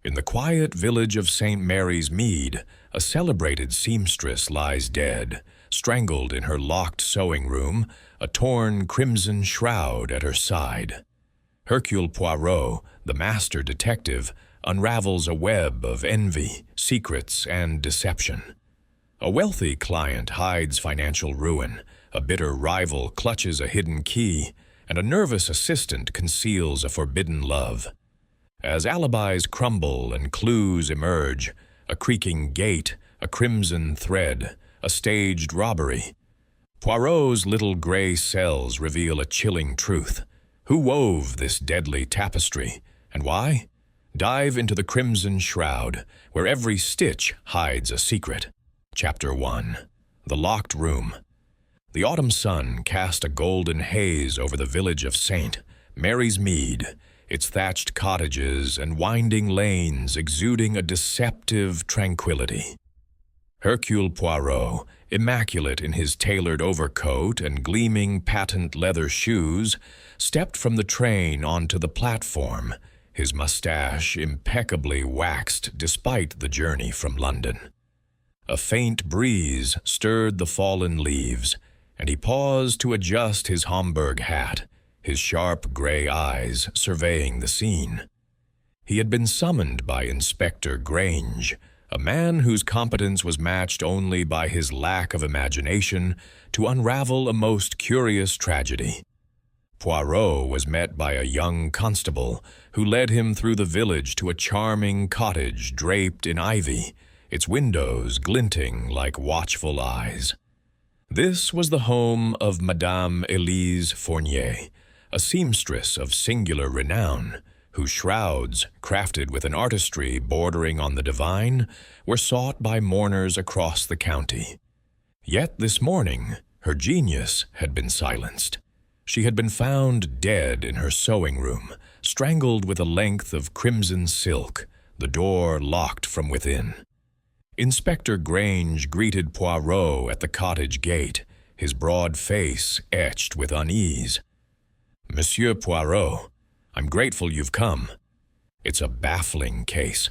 In the quiet village of St. Mary's Mead, a celebrated seamstress lies dead, strangled in her locked sewing room, a torn crimson shroud at her side. Hercule Poirot, the master detective, unravels a web of envy, secrets, and deception. A wealthy client hides financial ruin, a bitter rival clutches a hidden key, and a nervous assistant conceals a forbidden love. As alibis crumble and clues emerge, a creaking gate, a crimson thread, a staged robbery, Poirot's little gray cells reveal a chilling truth. Who wove this deadly tapestry, and why? Dive into the crimson shroud, where every stitch hides a secret. Chapter 1. The Locked Room. The autumn sun cast a golden haze over the village of St. Mary's Mead, its thatched cottages and winding lanes exuding a deceptive tranquility. Hercule Poirot, immaculate in his tailored overcoat and gleaming patent leather shoes, stepped from the train onto the platform, his mustache impeccably waxed despite the journey from London. A faint breeze stirred the fallen leaves, and he paused to adjust his Homburg hat, his sharp gray eyes surveying the scene. He had been summoned by Inspector Grange, a man whose competence was matched only by his lack of imagination, to unravel a most curious tragedy. Poirot was met by a young constable who led him through the village to a charming cottage draped in ivy, its windows glinting like watchful eyes. This was the home of Madame Elise Fournier, a seamstress of singular renown, whose shrouds, crafted with an artistry bordering on the divine, were sought by mourners across the county. Yet this morning, her genius had been silenced. She had been found dead in her sewing room, strangled with a length of crimson silk, the door locked from within. Inspector Grange greeted Poirot at the cottage gate, his broad face etched with unease. "Monsieur Poirot, I'm grateful you've come. It's a baffling case.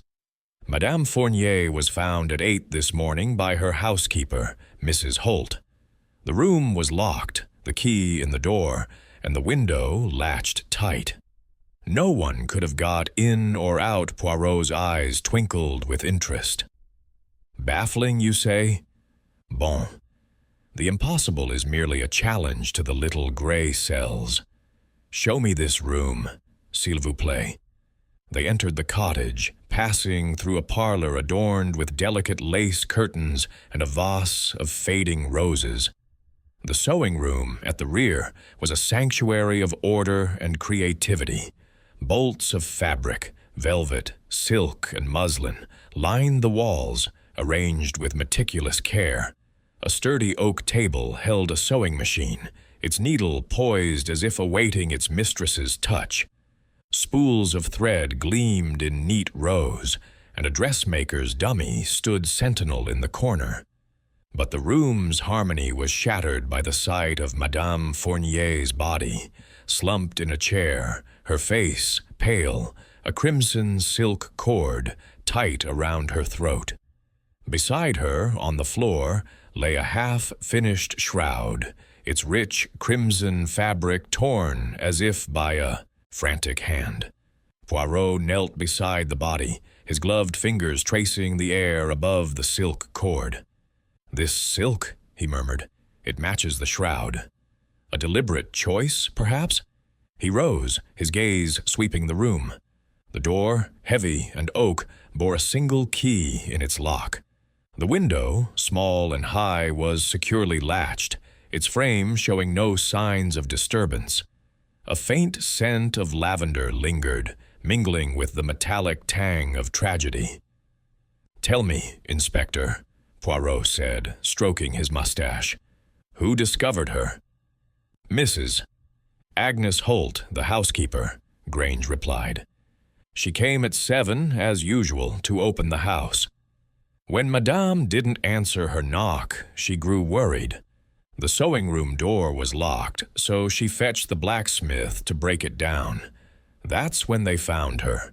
Madame Fournier was found at 8 this morning by her housekeeper, Mrs. Holt. The room was locked, the key in the door, and the window latched tight. No one could have got in or out." Poirot's eyes twinkled with interest. "Baffling, you say? Bon. The impossible is merely a challenge to the little gray cells. Show me this room, s'il vous plaît." They entered the cottage, passing through a parlor adorned with delicate lace curtains and a vase of fading roses. The sewing room, at the rear, was a sanctuary of order and creativity. Bolts of fabric, velvet, silk, and muslin lined the walls, arranged with meticulous care. A sturdy oak table held a sewing machine, its needle poised as if awaiting its mistress's touch. Spools of thread gleamed in neat rows, and a dressmaker's dummy stood sentinel in the corner. But the room's harmony was shattered by the sight of Madame Fournier's body, slumped in a chair, her face pale, a crimson silk cord tight around her throat. Beside her, on the floor, lay a half-finished shroud, its rich crimson fabric torn as if by a frantic hand. Poirot knelt beside the body, his gloved fingers tracing the air above the silk cord. "This silk," he murmured. "It matches the shroud. A deliberate choice, perhaps?" He rose, his gaze sweeping the room. The door, heavy and oak, bore a single key in its lock. The window, small and high, was securely latched, its frame showing no signs of disturbance. A faint scent of lavender lingered, mingling with the metallic tang of tragedy. "Tell me, Inspector," Poirot said, stroking his mustache. "Who discovered her?" "Mrs. Agnes Holt, the housekeeper," Grange replied. "She came at 7, as usual, to open the house. When Madame didn't answer her knock, she grew worried. The sewing room door was locked, so she fetched the blacksmith to break it down. That's when they found her.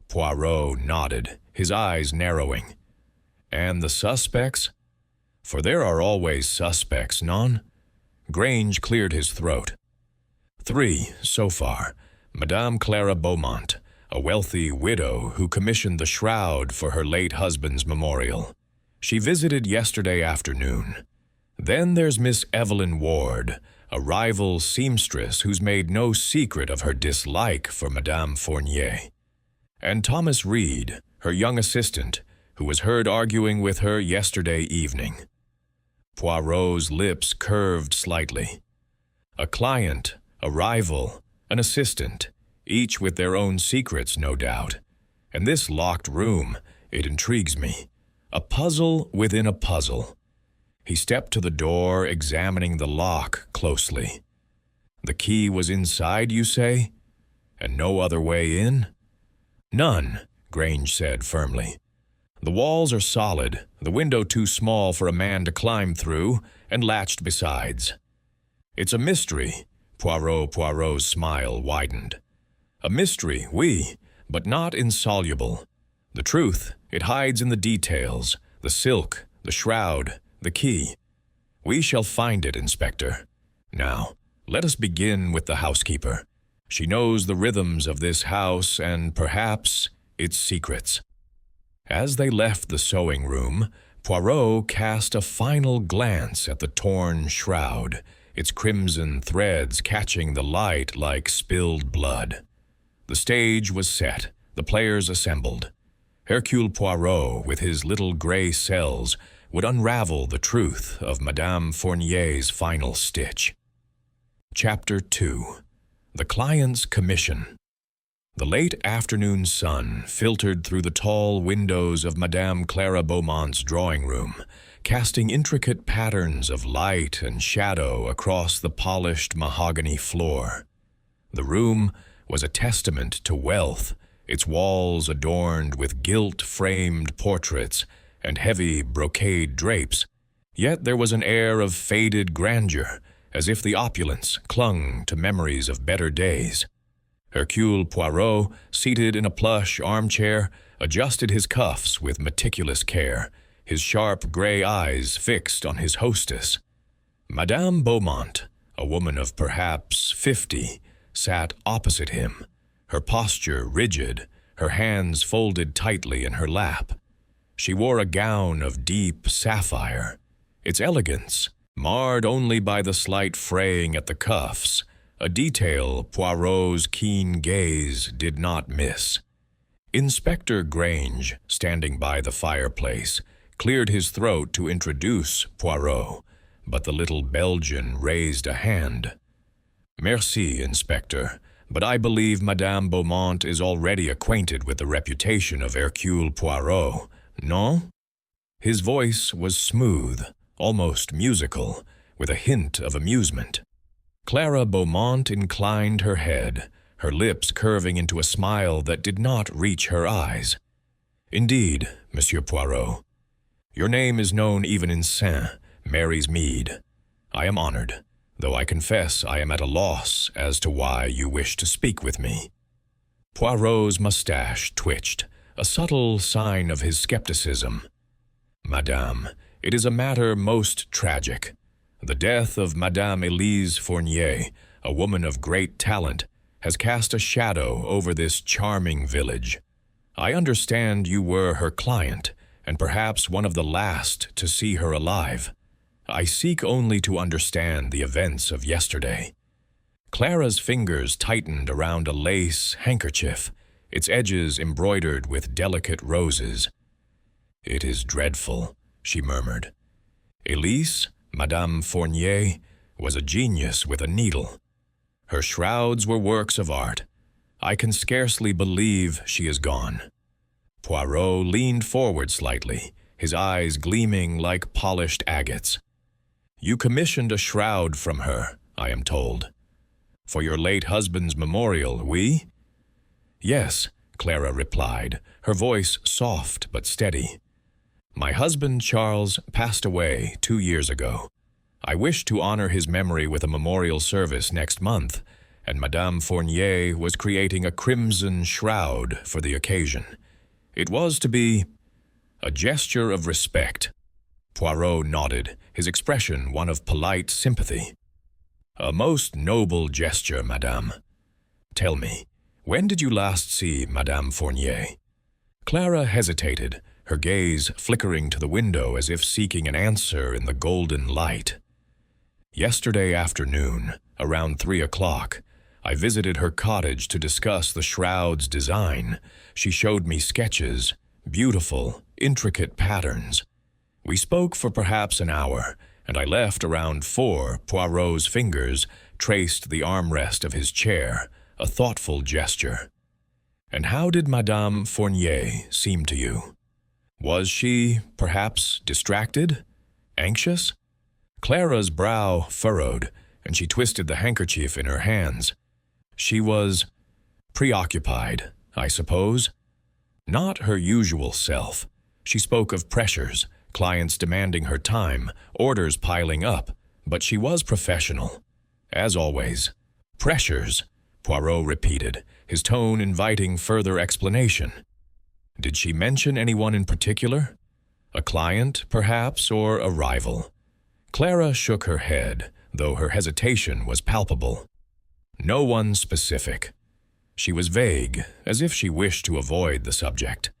Poirot nodded, his eyes narrowing. And the suspects? For there are always suspects, non? Grange cleared his throat. 3, so far. Madame Clara Beaumont, a wealthy widow who commissioned the shroud for her late husband's memorial. She visited yesterday afternoon. Then there's Miss Evelyn Ward, a rival seamstress who's made no secret of her dislike for Madame Fournier. And Thomas Reed, her young assistant, who was heard arguing with her yesterday evening. Poirot's lips curved slightly. A client, a rival, an assistant, each with their own secrets, no doubt. And this locked room, it intrigues me. A puzzle within a puzzle. He stepped to the door, examining the lock closely. The key was inside, you say? And no other way in? None, Grange said firmly. The walls are solid, the window too small for a man to climb through, and latched besides. It's a mystery. Poirot's smile widened. A mystery, oui, but not insoluble. The truth, it hides in the details, the silk, the shroud, the key. We shall find it, Inspector. Now, let us begin with the housekeeper. She knows the rhythms of this house and, perhaps, its secrets. As they left the sewing room, Poirot cast a final glance at the torn shroud, its crimson threads catching the light like spilled blood. The stage was set, the players assembled. Hercule Poirot, with his little gray cells, would unravel the truth of Madame Fournier's final stitch. Chapter 2. The Client's Commission. The late afternoon sun filtered through the tall windows of Madame Clara Beaumont's drawing room, casting intricate patterns of light and shadow across the polished mahogany floor. The room was a testament to wealth, its walls adorned with gilt-framed portraits and heavy brocade drapes. Yet there was an air of faded grandeur, as if the opulence clung to memories of better days. Hercule Poirot, seated in a plush armchair, adjusted his cuffs with meticulous care, his sharp gray eyes fixed on his hostess. Madame Beaumont, a woman of perhaps 50, sat opposite him, her posture rigid, her hands folded tightly in her lap. She wore a gown of deep sapphire, its elegance marred only by the slight fraying at the cuffs, a detail Poirot's keen gaze did not miss. Inspector Grange, standing by the fireplace, cleared his throat to introduce Poirot, but the little Belgian raised a hand. Merci, Inspector, but I believe Madame Beaumont is already acquainted with the reputation of Hercule Poirot, non? His voice was smooth, almost musical, with a hint of amusement. Clara Beaumont inclined her head, her lips curving into a smile that did not reach her eyes. Indeed, Monsieur Poirot. Your name is known even in Saint, Mary's Mead. I am honored, though I confess I am at a loss as to why you wish to speak with me. Poirot's mustache twitched, a subtle sign of his skepticism. Madame, it is a matter most tragic. The death of Madame Elise Fournier, a woman of great talent, has cast a shadow over this charming village. I understand you were her client, and perhaps one of the last to see her alive. I seek only to understand the events of yesterday. Clara's fingers tightened around a lace handkerchief, its edges embroidered with delicate roses. It is dreadful, she murmured. Elise, Madame Fournier, was a genius with a needle. Her shrouds were works of art. I can scarcely believe she is gone. Poirot leaned forward slightly, his eyes gleaming like polished agates. You commissioned a shroud from her, I am told. For your late husband's memorial, oui? Yes, Clara replied, her voice soft but steady. My husband, Charles, passed away 2 years ago. I wish to honor his memory with a memorial service next month, and Madame Fournier was creating a crimson shroud for the occasion. It was to be a gesture of respect. Poirot nodded, his expression one of polite sympathy. A most noble gesture, madame. Tell me, when did you last see Madame Fournier? Clara hesitated, her gaze flickering to the window as if seeking an answer in the golden light. Yesterday afternoon, around 3 o'clock, I visited her cottage to discuss the shroud's design. She showed me sketches, beautiful, intricate patterns. We spoke for perhaps an hour, and I left around 4. Poirot's fingers traced the armrest of his chair, a thoughtful gesture. And how did Madame Fournier seem to you? Was she, perhaps, distracted? Anxious? Clara's brow furrowed, and she twisted the handkerchief in her hands. She was preoccupied, I suppose. Not her usual self. She spoke of pressures, clients demanding her time, orders piling up, but she was professional. As always. Pressures, Poirot repeated, his tone inviting further explanation. Did she mention anyone in particular? A client, perhaps, or a rival? Clara shook her head, though her hesitation was palpable. No one specific. She was vague, as if she wished to avoid the subject.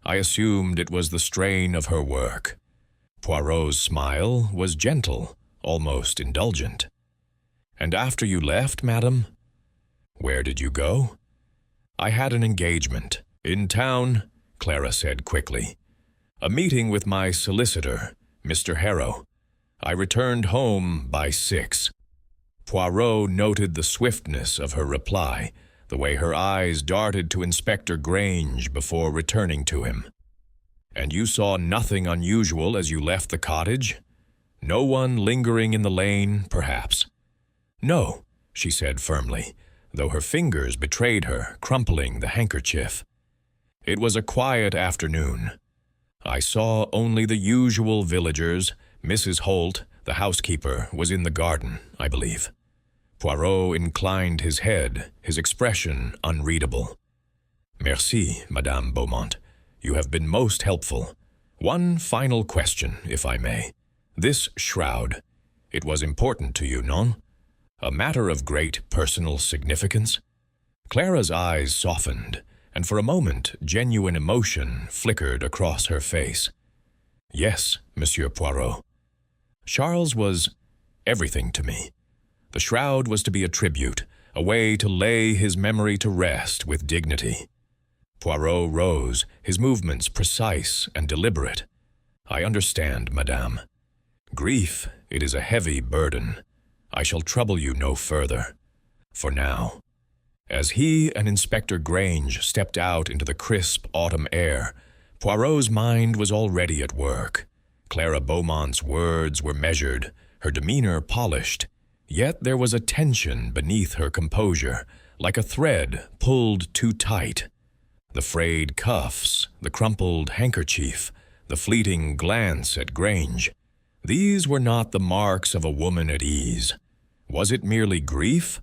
I assumed it was the strain of her work. Poirot's smile was gentle, almost indulgent. And after you left, madam? Where did you go? I had an engagement. In town, Clara said quickly. A meeting with my solicitor, Mr. Harrow. I returned home by 6. Poirot noted the swiftness of her reply, the way her eyes darted to Inspector Grange before returning to him. And you saw nothing unusual as you left the cottage? No one lingering in the lane, perhaps? No, she said firmly, though her fingers betrayed her, crumpling the handkerchief. It was a quiet afternoon. I saw only the usual villagers. Mrs. Holt, the housekeeper, was in the garden, I believe. Poirot inclined his head, his expression unreadable. Merci, Madame Beaumont. You have been most helpful. One final question, if I may. This shroud, it was important to you, non? A matter of great personal significance? Clara's eyes softened, and for a moment genuine emotion flickered across her face. Yes, Monsieur Poirot. Charles was everything to me. The shroud was to be a tribute, a way to lay his memory to rest with dignity. Poirot rose, his movements precise and deliberate. I understand, madame. Grief, it is a heavy burden. I shall trouble you no further. For now. As he and Inspector Grange stepped out into the crisp autumn air, Poirot's mind was already at work. Clara Beaumont's words were measured, her demeanor polished, yet there was a tension beneath her composure, like a thread pulled too tight. The frayed cuffs, the crumpled handkerchief, the fleeting glance at Grange, these were not the marks of a woman at ease. Was it merely grief,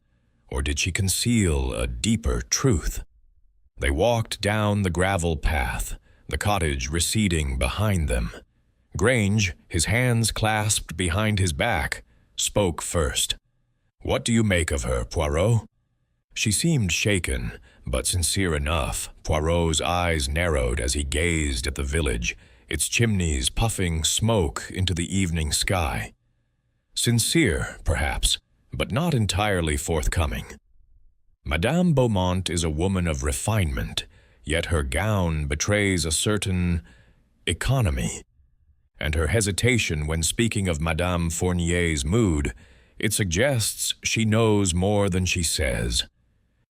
or did she conceal a deeper truth? They walked down the gravel path, the cottage receding behind them. Grange, his hands clasped behind his back, spoke first. What do you make of her, Poirot? She seemed shaken, but sincere enough. Poirot's eyes narrowed as he gazed at the village, its chimneys puffing smoke into the evening sky. Sincere, perhaps, but not entirely forthcoming. Madame Beaumont is a woman of refinement, yet her gown betrays a certain economy. And her hesitation when speaking of Madame Fournier's mood, it suggests she knows more than she says.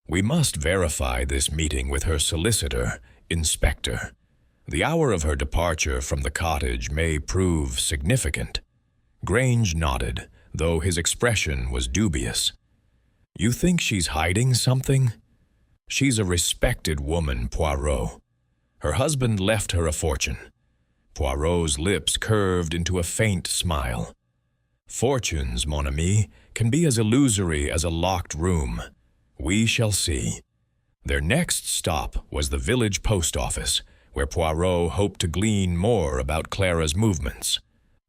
We must verify this meeting with her solicitor, Inspector. The hour of her departure from the cottage may prove significant. Grange nodded, though his expression was dubious. You think she's hiding something? She's a respected woman, Poirot. Her husband left her a fortune. Poirot's lips curved into a faint smile. Fortunes, mon ami, can be as illusory as a locked room. We shall see. Their next stop was the village post office, where Poirot hoped to glean more about Clara's movements.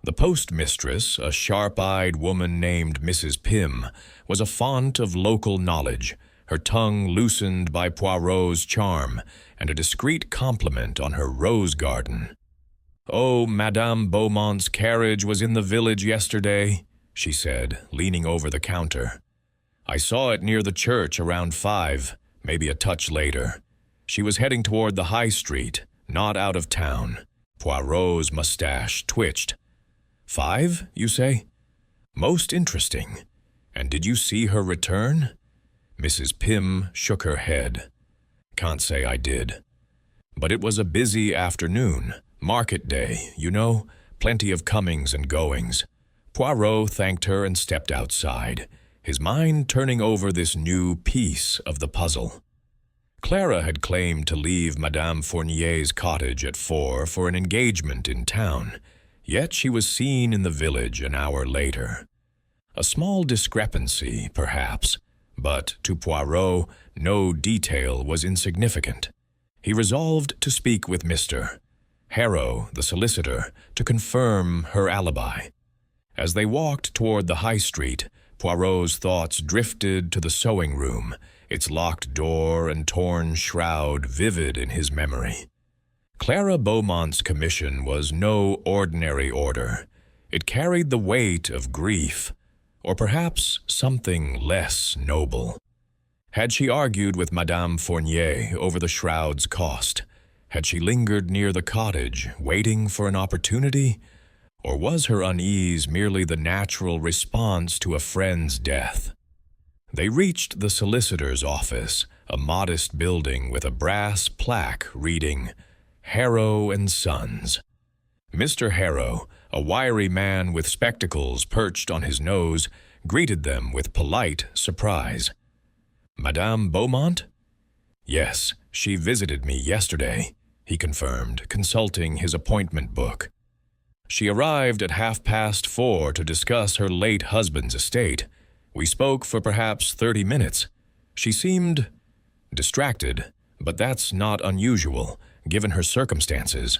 The postmistress, a sharp-eyed woman named Mrs. Pym, was a font of local knowledge, her tongue loosened by Poirot's charm, and a discreet compliment on her rose garden. "Oh, Madame Beaumont's carriage was in the village yesterday," she said, leaning over the counter. "I saw it near the church around 5, maybe a touch later. She was heading toward the high street, not out of town." Poirot's mustache twitched. 5, you say? Most interesting. And did you see her return? Mrs. Pym shook her head. Can't say I did. But it was a busy afternoon, market day, you know, plenty of comings and goings. Poirot thanked her and stepped outside, his mind turning over this new piece of the puzzle. Clara had claimed to leave Madame Fournier's cottage at 4 for an engagement in town, yet she was seen in the village an hour later. A small discrepancy, perhaps, but to Poirot no detail was insignificant. He resolved to speak with Mr. Harrow, the solicitor, to confirm her alibi. As they walked toward the high street, Poirot's thoughts drifted to the sewing room, its locked door and torn shroud vivid in his memory. Clara Beaumont's commission was no ordinary order. It carried the weight of grief, or perhaps something less noble. Had she argued with Madame Fournier over the shroud's cost? Had she lingered near the cottage, waiting for an opportunity? Or was her unease merely the natural response to a friend's death? They reached the solicitor's office, a modest building with a brass plaque reading, "Harrow and Sons." Mr. Harrow, a wiry man with spectacles perched on his nose, greeted them with polite surprise. "Madame Beaumont?" "Yes, she visited me yesterday," he confirmed, consulting his appointment book. "She arrived at 4:30 to discuss her late husband's estate. We spoke for perhaps 30 minutes. She seemed distracted, but that's not unusual, given her circumstances."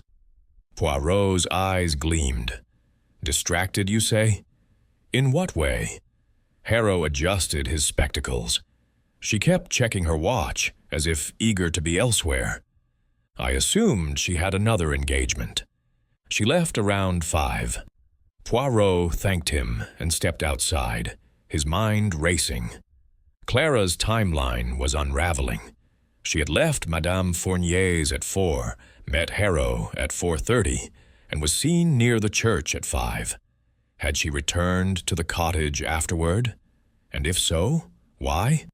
Poirot's eyes gleamed. "Distracted, you say? In what way?" Harrow adjusted his spectacles. "She kept checking her watch, as if eager to be elsewhere. I assumed she had another engagement. She left around 5. Poirot thanked him and stepped outside, his mind racing. Clara's timeline was unraveling. She had left Madame Fournier's at 4, met Harrow at 4:30, and was seen near the church at 5. Had she returned to the cottage afterward? And if so, why?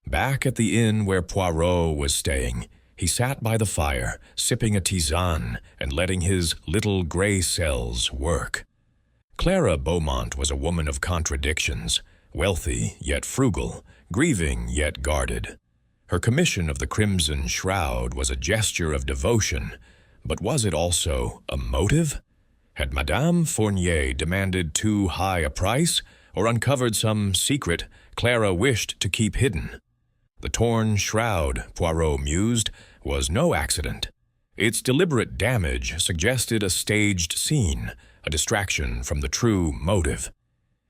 Back at the inn where Poirot was staying, he sat by the fire, sipping a tisane and letting his little gray cells work. Clara Beaumont was a woman of contradictions, wealthy yet frugal, grieving yet guarded. Her commission of the crimson shroud was a gesture of devotion, but was it also a motive? Had Madame Fournier demanded too high a price, or uncovered some secret Clara wished to keep hidden? The torn shroud, Poirot mused, was no accident. Its deliberate damage suggested a staged scene, a distraction from the true motive.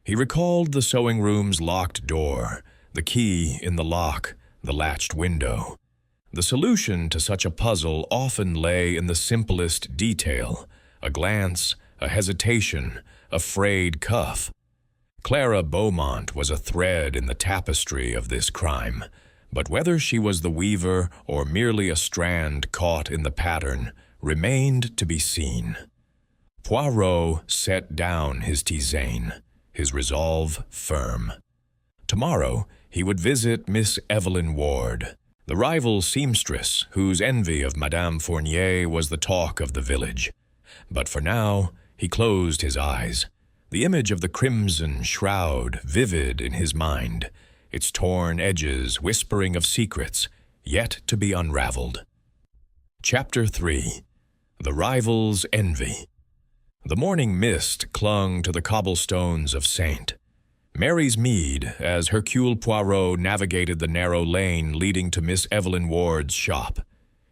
He recalled the sewing room's locked door, the key in the lock, the latched window. The solution to such a puzzle often lay in the simplest detail, a glance, a hesitation, a frayed cuff. Clara Beaumont was a thread in the tapestry of this crime, but whether she was the weaver or merely a strand caught in the pattern remained to be seen. Poirot set down his tisane, his resolve firm. Tomorrow he would visit Miss Evelyn Ward, the rival seamstress whose envy of Madame Fournier was the talk of the village. But for now he closed his eyes, the image of the crimson shroud vivid in his mind, its torn edges whispering of secrets yet to be unraveled. Chapter 3. The Rival's Envy. The morning mist clung to the cobblestones of Saint. Mary's Mead, as Hercule Poirot navigated the narrow lane leading to Miss Evelyn Ward's shop.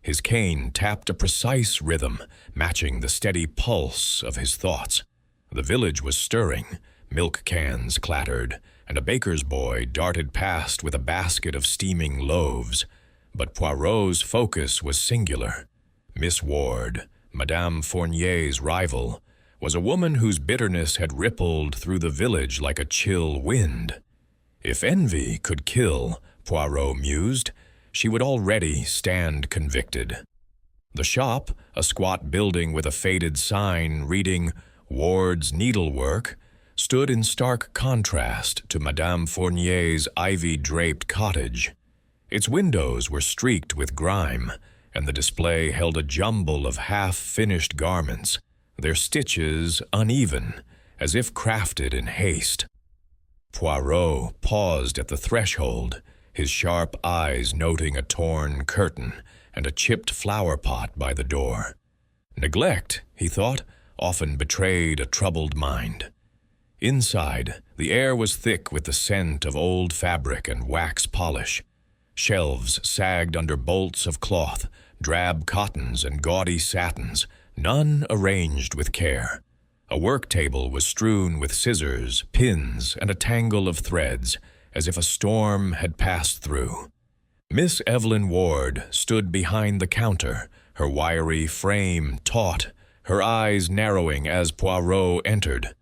His cane tapped a precise rhythm, matching the steady pulse of his thoughts. The village was stirring, milk cans clattered, and a baker's boy darted past with a basket of steaming loaves. But Poirot's focus was singular. Miss Ward, Madame Fournier's rival, was a woman whose bitterness had rippled through the village like a chill wind. If envy could kill, Poirot mused, she would already stand convicted. The shop, a squat building with a faded sign reading Ward's Needlework, stood in stark contrast to Madame Fournier's ivy-draped cottage. Its windows were streaked with grime, and the display held a jumble of half-finished garments, their stitches uneven, as if crafted in haste. Poirot paused at the threshold, his sharp eyes noting a torn curtain and a chipped flower pot by the door. Neglect, he thought, often betrayed a troubled mind. Inside, the air was thick with the scent of old fabric and wax polish. Shelves sagged under bolts of cloth, drab cottons and gaudy satins, none arranged with care. A work table was strewn with scissors, pins, and a tangle of threads, as if a storm had passed through. Miss Evelyn Ward stood behind the counter, her wiry frame taut, her eyes narrowing as Poirot entered.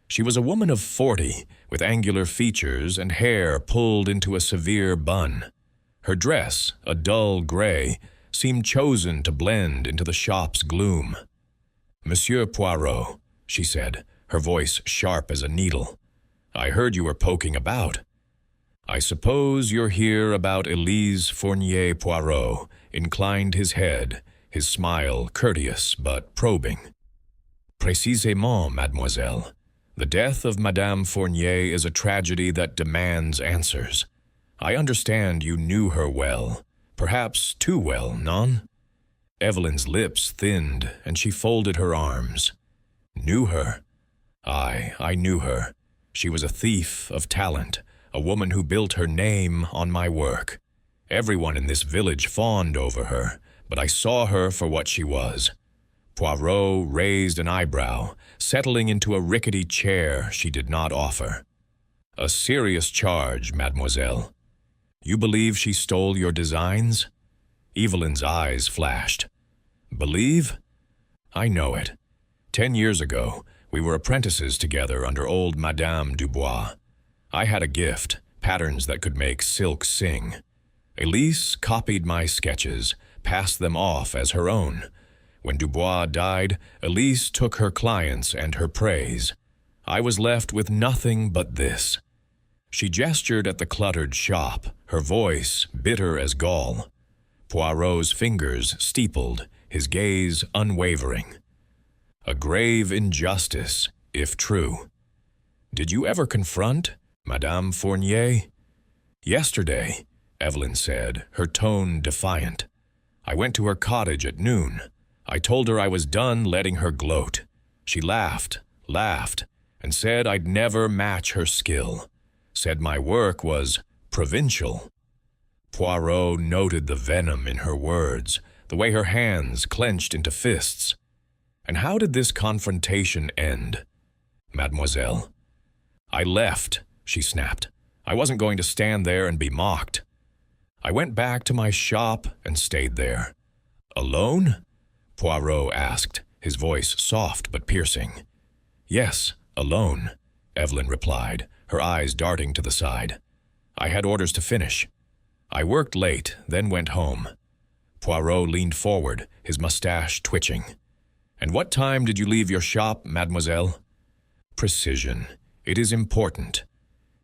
She was a woman of 40, with angular features and hair pulled into a severe bun. Her dress, a dull gray, seemed chosen to blend into the shop's gloom. "Monsieur Poirot," she said, her voice sharp as a needle, "I heard you were poking about. I suppose you're here about Elise Fournier Poirot," inclined his head, his smile courteous but probing. "Précisément, mademoiselle. The death of Madame Fournier is a tragedy that demands answers. I understand you knew her well, perhaps too well, non?" Evelyn's lips thinned, and she folded her arms. "Knew her? Aye, I knew her. She was a thief of talent, a woman who built her name on my work. Everyone in this village fawned over her, but I saw her for what she was." Poirot raised an eyebrow, settling into a rickety chair she did not offer. "A serious charge, mademoiselle. You believe she stole your designs?" Evelyn's eyes flashed. "Believe? I know it. 10 years ago, we were apprentices together under old Madame Dubois. I had a gift, patterns that could make silk sing. Elise copied my sketches, passed them off as her own. When Dubois died, Elise took her clients and her praise. I was left with nothing but this." She gestured at the cluttered shop, her voice bitter as gall. Poirot's fingers steepled, his gaze unwavering. "A grave injustice, if true. Did you ever confront Madame Fournier?" "Yesterday," Evelyn said, her tone defiant. "I went to her cottage at noon. I told her I was done letting her gloat. She laughed, and said I'd never match her skill. Said my work was provincial." Poirot noted the venom in her words, the way her hands clenched into fists. "And how did this confrontation end, mademoiselle?" "I left," she snapped. "I wasn't going to stand there and be mocked. I went back to my shop and stayed there." "Alone?" Poirot asked, his voice soft but piercing. "Yes, alone," Evelyn replied, her eyes darting to the side. "I had orders to finish. I worked late, then went home." Poirot leaned forward, his mustache twitching. "And what time did you leave your shop, mademoiselle?" "Precision. It is important."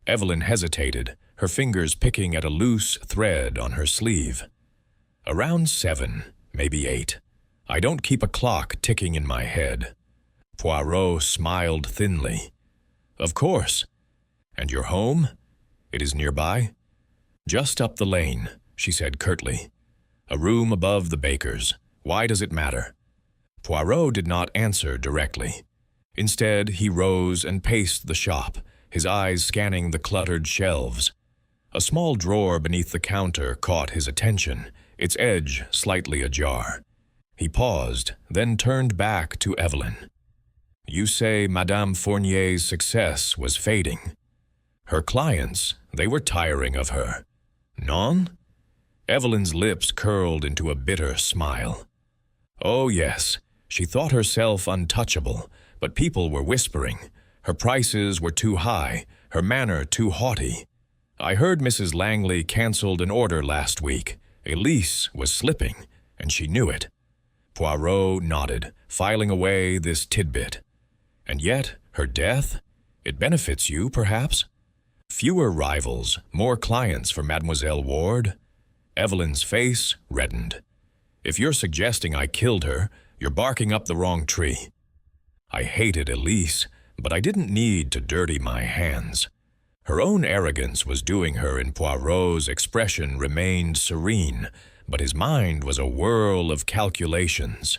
Evelyn hesitated, her fingers picking at a loose thread on her sleeve. "Around 7, maybe 8. I don't keep a clock ticking in my head." Poirot smiled thinly. "Of course. And your home? It is nearby?" "Just up the lane," she said curtly. "A room above the baker's. Why does it matter?" Poirot did not answer directly. Instead, he rose and paced the shop, his eyes scanning the cluttered shelves. A small drawer beneath the counter caught his attention, its edge slightly ajar. He paused, then turned back to Evelyn. "You say Madame Fournier's success was fading. Her clients, they were tiring of her. Non?" Evelyn's lips curled into a bitter smile. "Oh, yes, she thought herself untouchable, but people were whispering. Her prices were too high, her manner too haughty. I heard Mrs. Langley canceled an order last week. A lease was slipping, and she knew it." Poirot nodded, filing away this tidbit. "And yet, her death? It benefits you, perhaps? Fewer rivals, more clients for Mademoiselle Ward?" Evelyn's face reddened. "If you're suggesting I killed her, you're barking up the wrong tree. I hated Elise, but I didn't need to dirty my hands." Her own arrogance was doing her in. Poirot's expression remained serene, but his mind was a whirl of calculations.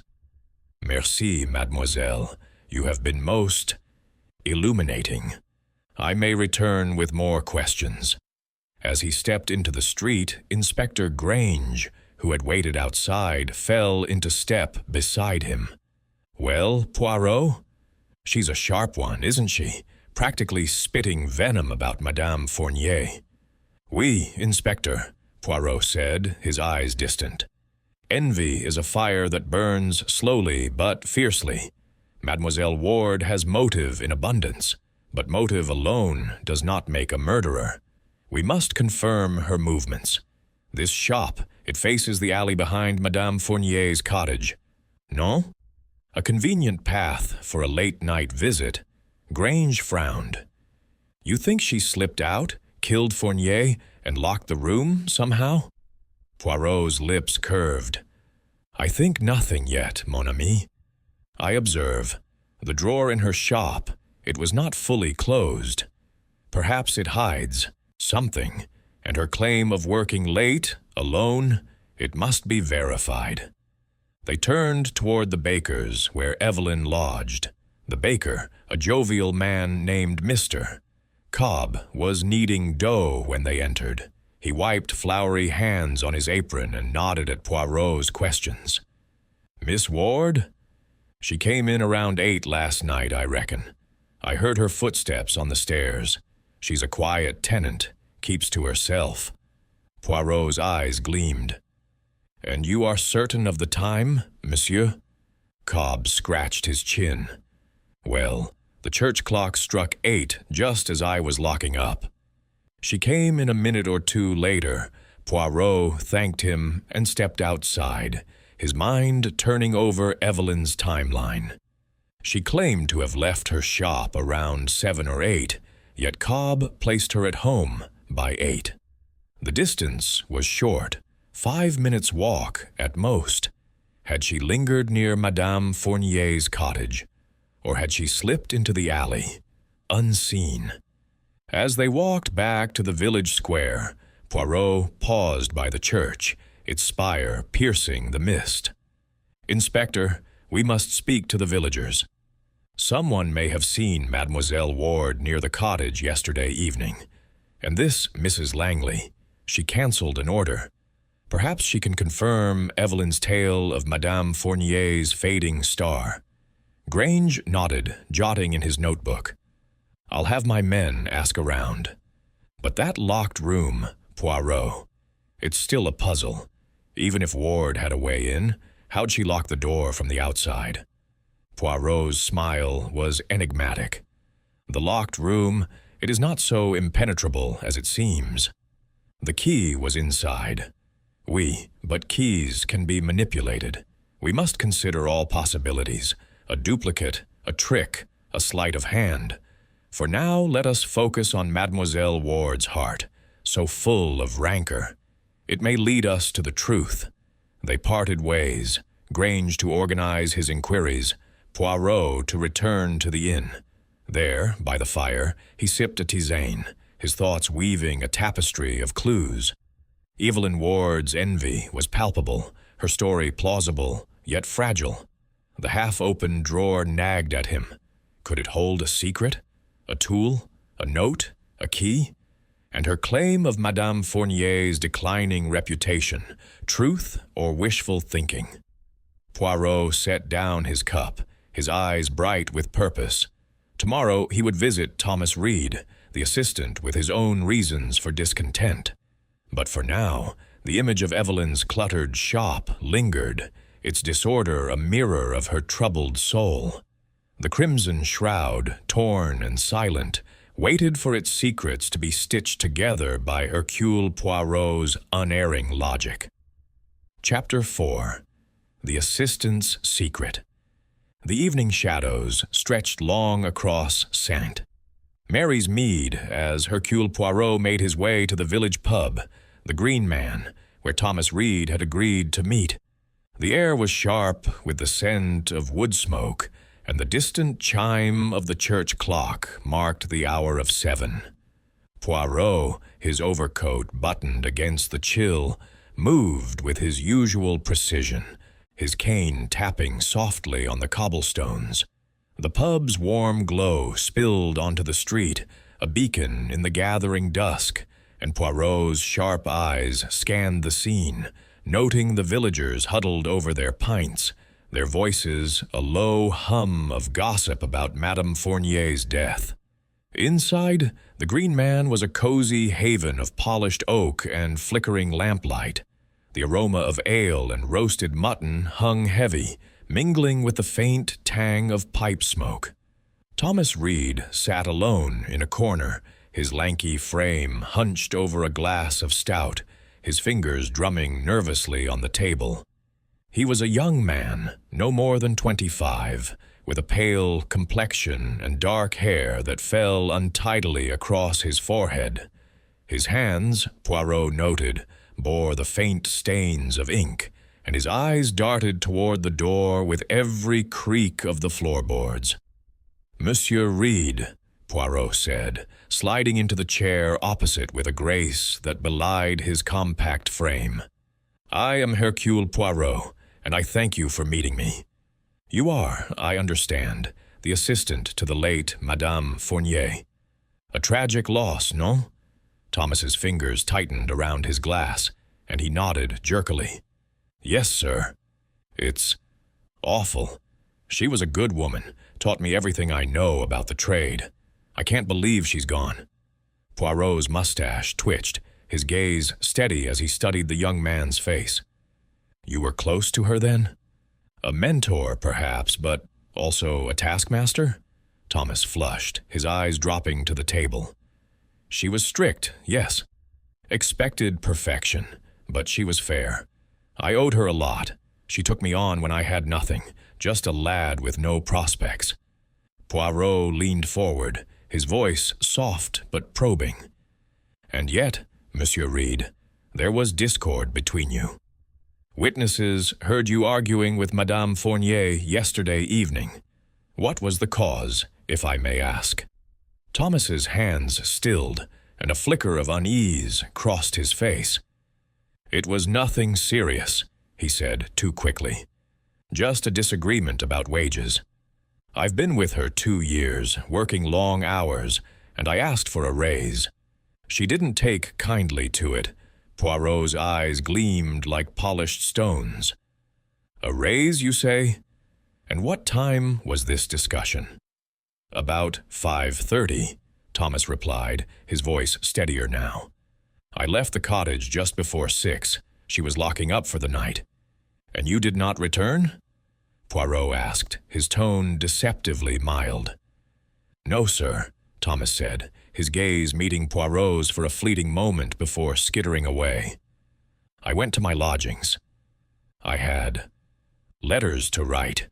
"Merci, mademoiselle. You have been most illuminating. I may return with more questions." As he stepped into the street, Inspector Grange, who had waited outside, fell into step beside him. "Well, Poirot? She's a sharp one, isn't she? Practically spitting venom about Madame Fournier." "Oui, Inspector," Poirot said, his eyes distant. "Envy is a fire that burns slowly but fiercely. Mademoiselle Ward has motive in abundance, but motive alone does not make a murderer. We must confirm her movements. This shop, it faces the alley behind Madame Fournier's cottage. No? A convenient path for a late-night visit." Grange frowned. "You think she slipped out, killed Fournier, and locked the room somehow?" Poirot's lips curved. "I think nothing yet, mon ami. I observe. The drawer in her shop, it was not fully closed. Perhaps it hides something, and her claim of working late, alone, it must be verified." They turned toward the baker's, where Evelyn lodged. The baker, a jovial man named Mr. Cobb, was kneading dough when they entered. He wiped floury hands on his apron and nodded at Poirot's questions. "Miss Ward? She came in around 8 last night, I reckon. I heard her footsteps on the stairs. She's a quiet tenant, keeps to herself." Poirot's eyes gleamed. "And you are certain of the time, monsieur?" Cobb scratched his chin. "Well, the church clock struck 8 just as I was locking up. She came in a minute or two later." Poirot thanked him and stepped outside, his mind turning over Evelyn's timeline. She claimed to have left her shop around 7 or 8, yet Cobb placed her at home by 8. The distance was short, 5 minutes' walk at most. Had she lingered near Madame Fournier's cottage, or had she slipped into the alley, unseen? As they walked back to the village square, Poirot paused by the church, its spire piercing the mist. "Inspector, we must speak to the villagers. Someone may have seen Mademoiselle Ward near the cottage yesterday evening. And this Mrs. Langley, she canceled an order. Perhaps she can confirm Evelyn's tale of Madame Fournier's fading star." Grange nodded, jotting in his notebook. "I'll have my men ask around. But that locked room, Poirot, it's still a puzzle. Even if Ward had a way in, how'd she lock the door from the outside?" Poirot's smile was enigmatic. "The locked room, it is not so impenetrable as it seems. The key was inside. Oui, but keys can be manipulated. We must consider all possibilities. A duplicate, a trick, a sleight of hand. For now, let us focus on Mademoiselle Ward's heart, so full of rancor. It may lead us to the truth." They parted ways, Grange to organize his inquiries, Poirot to return to the inn. There, by the fire, he sipped a tisane, his thoughts weaving a tapestry of clues. Evelyn Ward's envy was palpable, her story plausible, yet fragile. The half-open drawer nagged at him. Could it hold a secret? A tool? A note? A key? And her claim of Madame Fournier's declining reputation, truth or wishful thinking? Poirot set down his cup, his eyes bright with purpose. Tomorrow he would visit Thomas Reed, the assistant with his own reasons for discontent. But for now, the image of Evelyn's cluttered shop lingered, its disorder a mirror of her troubled soul. The crimson shroud, torn and silent, waited for its secrets to be stitched together by Hercule Poirot's unerring logic. Chapter 4. The Assistant's Secret. The evening shadows stretched long across Saint Mary's Mead as Hercule Poirot made his way to the village pub, the Green Man, where Thomas Reed had agreed to meet. The air was sharp with the scent of wood smoke, and the distant chime of the church clock marked the hour of 7. Poirot, his overcoat buttoned against the chill, moved with his usual precision, his cane tapping softly on the cobblestones. The pub's warm glow spilled onto the street, a beacon in the gathering dusk, and Poirot's sharp eyes scanned the scene, noting the villagers huddled over their pints, their voices a low hum of gossip about Madame Fournier's death. Inside, the Green Man was a cozy haven of polished oak and flickering lamplight. The aroma of ale and roasted mutton hung heavy, mingling with the faint tang of pipe smoke. Thomas Reed sat alone in a corner, his lanky frame hunched over a glass of stout, his fingers drumming nervously on the table. He was a young man, no more than 25, with a pale complexion and dark hair that fell untidily across his forehead. His hands, Poirot noted, bore the faint stains of ink, and his eyes darted toward the door with every creak of the floorboards. "Monsieur Reed," Poirot said, sliding into the chair opposite with a grace that belied his compact frame. "I am Hercule Poirot, and I thank you for meeting me. You are, I understand, the assistant to the late Madame Fournier. A tragic loss, no?" Thomas's fingers tightened around his glass, and he nodded jerkily. "Yes, sir. It's awful. She was a good woman, taught me everything I know about the trade. I can't believe she's gone." Poirot's mustache twitched, his gaze steady as he studied the young man's face. "You were close to her, then? A mentor, perhaps, but also a taskmaster?" Thomas flushed, his eyes dropping to the table. "She was strict, yes. Expected perfection, but she was fair. I owed her a lot. She took me on when I had nothing, just a lad with no prospects." Poirot leaned forward, his voice soft but probing. "And yet, Monsieur Reed, there was discord between you. Witnesses heard you arguing with Madame Fournier yesterday evening. What was the cause, if I may ask?" Thomas's hands stilled, and a flicker of unease crossed his face. "It was nothing serious," he said too quickly. "Just a disagreement about wages. I've been with her 2 years, working long hours, and I asked for a raise. She didn't take kindly to it." Poirot's eyes gleamed like polished stones. "A raise, you say? And what time was this discussion?" "About 5:30, Thomas replied, his voice steadier now. "I left the cottage just before 6. She was locking up for the night." "And you did not return?" Poirot asked, his tone deceptively mild. "No, sir," Thomas said, his gaze meeting Poirot's for a fleeting moment before skittering away. "I went to my lodgings. I had letters to write."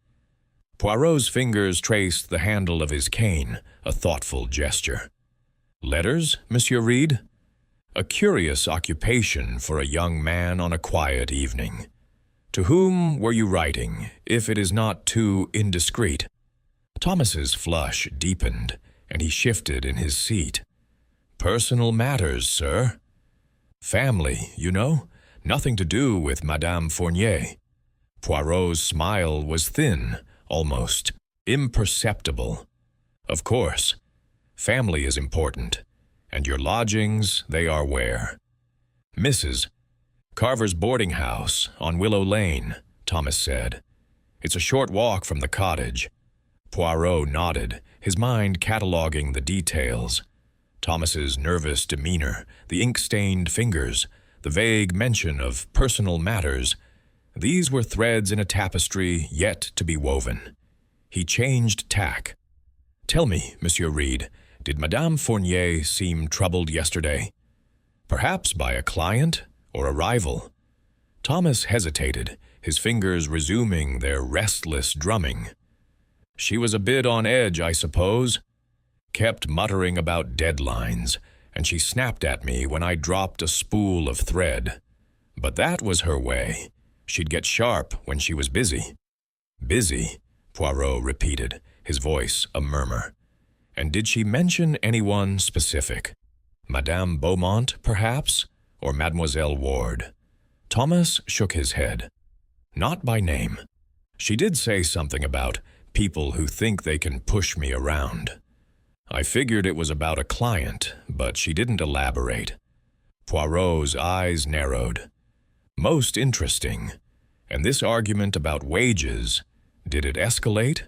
Poirot's fingers traced the handle of his cane, a thoughtful gesture. "Letters, Monsieur Reed? A curious occupation for a young man on a quiet evening. To whom were you writing, if it is not too indiscreet?" Thomas's flush deepened, and he shifted in his seat. "Personal matters, sir. Family, you know, nothing to do with Madame Fournier." Poirot's smile was thin, almost imperceptible. "Of course. Family is important, and your lodgings, they are where? Mrs. Carver's boarding house on Willow Lane, Thomas said. It's a short walk from the cottage. Poirot nodded, his mind cataloging the details. Thomas's nervous demeanor, the ink-stained fingers, the vague mention of personal matters. These were threads in a tapestry yet to be woven. He changed tack. Tell me, Monsieur Reed, did Madame Fournier seem troubled yesterday? Perhaps by a client or a rival? Thomas hesitated, his fingers resuming their restless drumming. She was a bit on edge, I suppose. Kept muttering about deadlines, and she snapped at me when I dropped a spool of thread. But that was her way. She'd get sharp when she was busy. Busy, Poirot repeated, his voice a murmur. And did she mention anyone specific? Madame Beaumont, perhaps, or Mademoiselle Ward? Thomas shook his head. Not by name. She did say something about people who think they can push me around. I figured it was about a client, but she didn't elaborate. Poirot's eyes narrowed. Most interesting. And this argument about wages, did it escalate?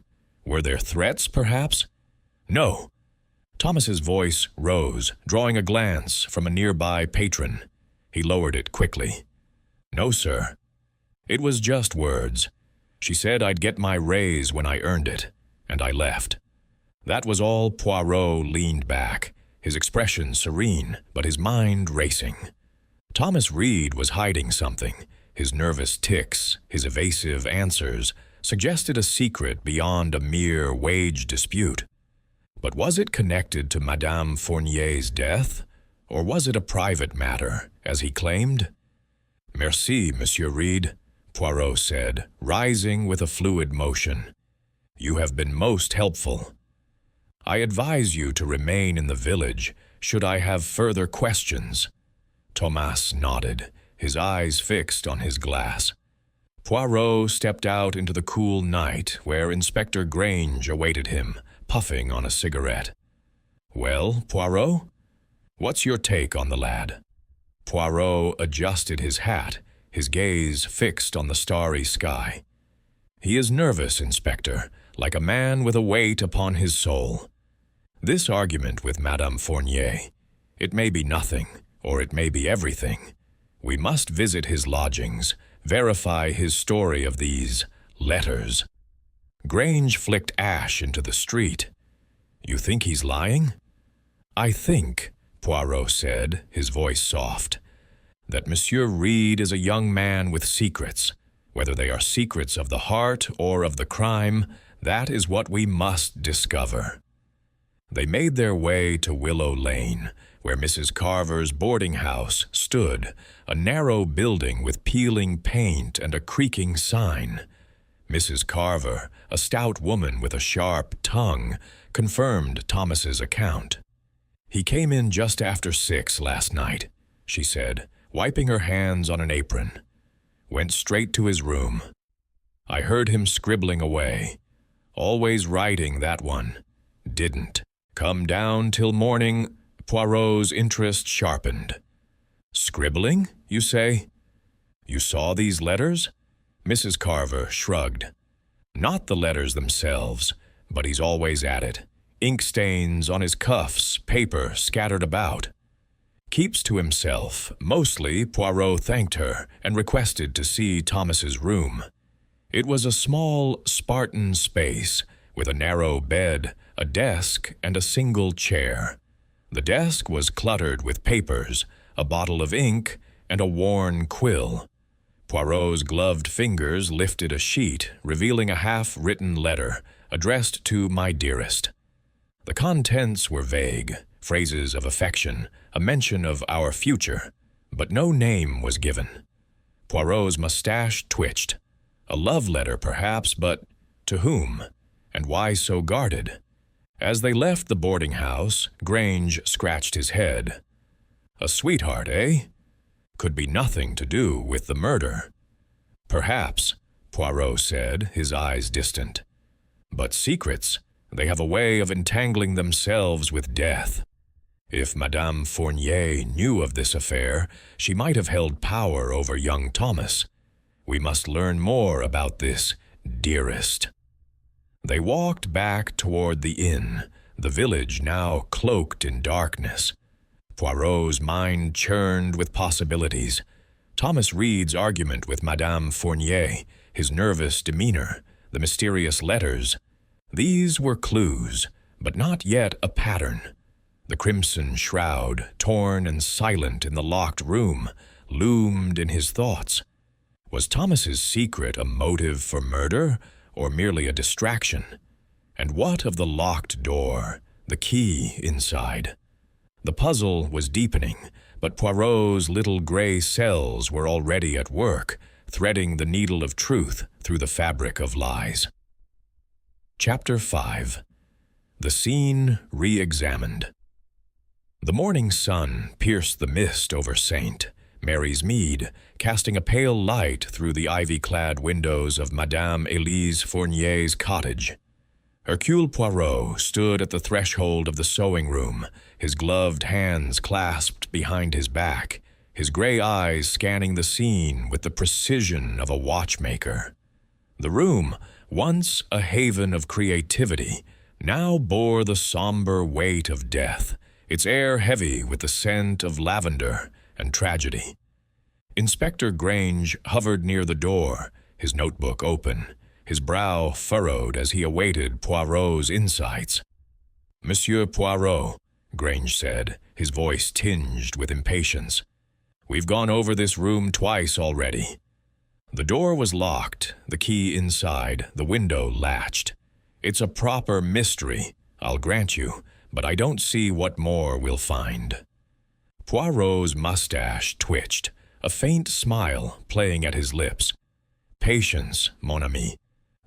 Were there threats, perhaps? No. Thomas's voice rose, drawing a glance from a nearby patron. He lowered it quickly. No, sir. It was just words. She said I'd get my raise when I earned it, and I left. That was all. Poirot leaned back, his expression serene, but his mind racing. Thomas Reed was hiding something. His nervous tics, his evasive answers, suggested a secret beyond a mere wage dispute. But was it connected to Madame Fournier's death, or was it a private matter, as he claimed? Merci, Monsieur Reed, Poirot said, rising with a fluid motion. You have been most helpful. I advise you to remain in the village, should I have further questions. Thomas nodded, his eyes fixed on his glass. Poirot stepped out into the cool night, where Inspector Grange awaited him, puffing on a cigarette. Well, Poirot? What's your take on the lad? Poirot adjusted his hat, his gaze fixed on the starry sky. He is nervous, Inspector, like a man with a weight upon his soul. This argument with Madame Fournier, it may be nothing, or it may be everything. We must visit his lodgings, verify his story of these letters. Grange flicked ash into the street. You think he's lying? I think, Poirot said, his voice soft, that Monsieur Reed is a young man with secrets. Whether they are secrets of the heart or of the crime, that is what we must discover. They made their way to Willow Lane, where Mrs. Carver's boarding house stood, a narrow building with peeling paint and a creaking sign. Mrs. Carver, a stout woman with a sharp tongue, confirmed Thomas's account. He came in just after 6 last night, she said, wiping her hands on an apron. Went straight to his room. I heard him scribbling away. Always writing, that one. Didn't come down till morning. Poirot's interest sharpened. Scribbling, you say? You saw these letters? Mrs. Carver shrugged. Not the letters themselves, but he's always at it. Ink stains on his cuffs, paper scattered about. Keeps to himself. Mostly, Poirot thanked her and requested to see Thomas's room. It was a small, Spartan space, with a narrow bed, a desk, and a single chair. The desk was cluttered with papers, a bottle of ink, and a worn quill. Poirot's gloved fingers lifted a sheet, revealing a half-written letter, addressed to my dearest. The contents were vague, phrases of affection, a mention of our future, but no name was given. Poirot's mustache twitched. A love letter, perhaps, but to whom? And why so guarded? As they left the boarding house, Grange scratched his head. A sweetheart, eh? Could be nothing to do with the murder. Perhaps, Poirot said, his eyes distant. But secrets, They have a way of entangling themselves with death. If Madame Fournier knew of this affair, she might have held power over young Thomas. We must learn more about this, dearest." They walked back toward the inn, the village now cloaked in darkness. Poirot's mind churned with possibilities. Thomas Reed's argument with Madame Fournier, his nervous demeanor, the mysterious letters. These were clues, but not yet a pattern. The crimson shroud, torn and silent in the locked room, loomed in his thoughts. Was Thomas's secret a motive for murder, or merely a distraction? And what of the locked door, the key inside? The puzzle was deepening, but Poirot's little gray cells were already at work, threading the needle of truth through the fabric of lies. Chapter 5. The Scene Re-Examined. The morning sun pierced the mist over St. Mary's Mead, casting a pale light through the ivy-clad windows of Madame Elise Fournier's cottage. Hercule Poirot stood at the threshold of the sewing-room, his gloved hands clasped behind his back, his gray eyes scanning the scene with the precision of a watchmaker. The room, once a haven of creativity, now bore the somber weight of death, its air heavy with the scent of lavender and tragedy. Inspector Grange hovered near the door, his notebook open, his brow furrowed as he awaited Poirot's insights. "Monsieur Poirot," Grange said, his voice tinged with impatience, "we've gone over this room twice already." The door was locked, the key inside, the window latched. "It's a proper mystery, I'll grant you, but I don't see what more we'll find." Poirot's mustache twitched, a faint smile playing at his lips. "Patience, mon ami.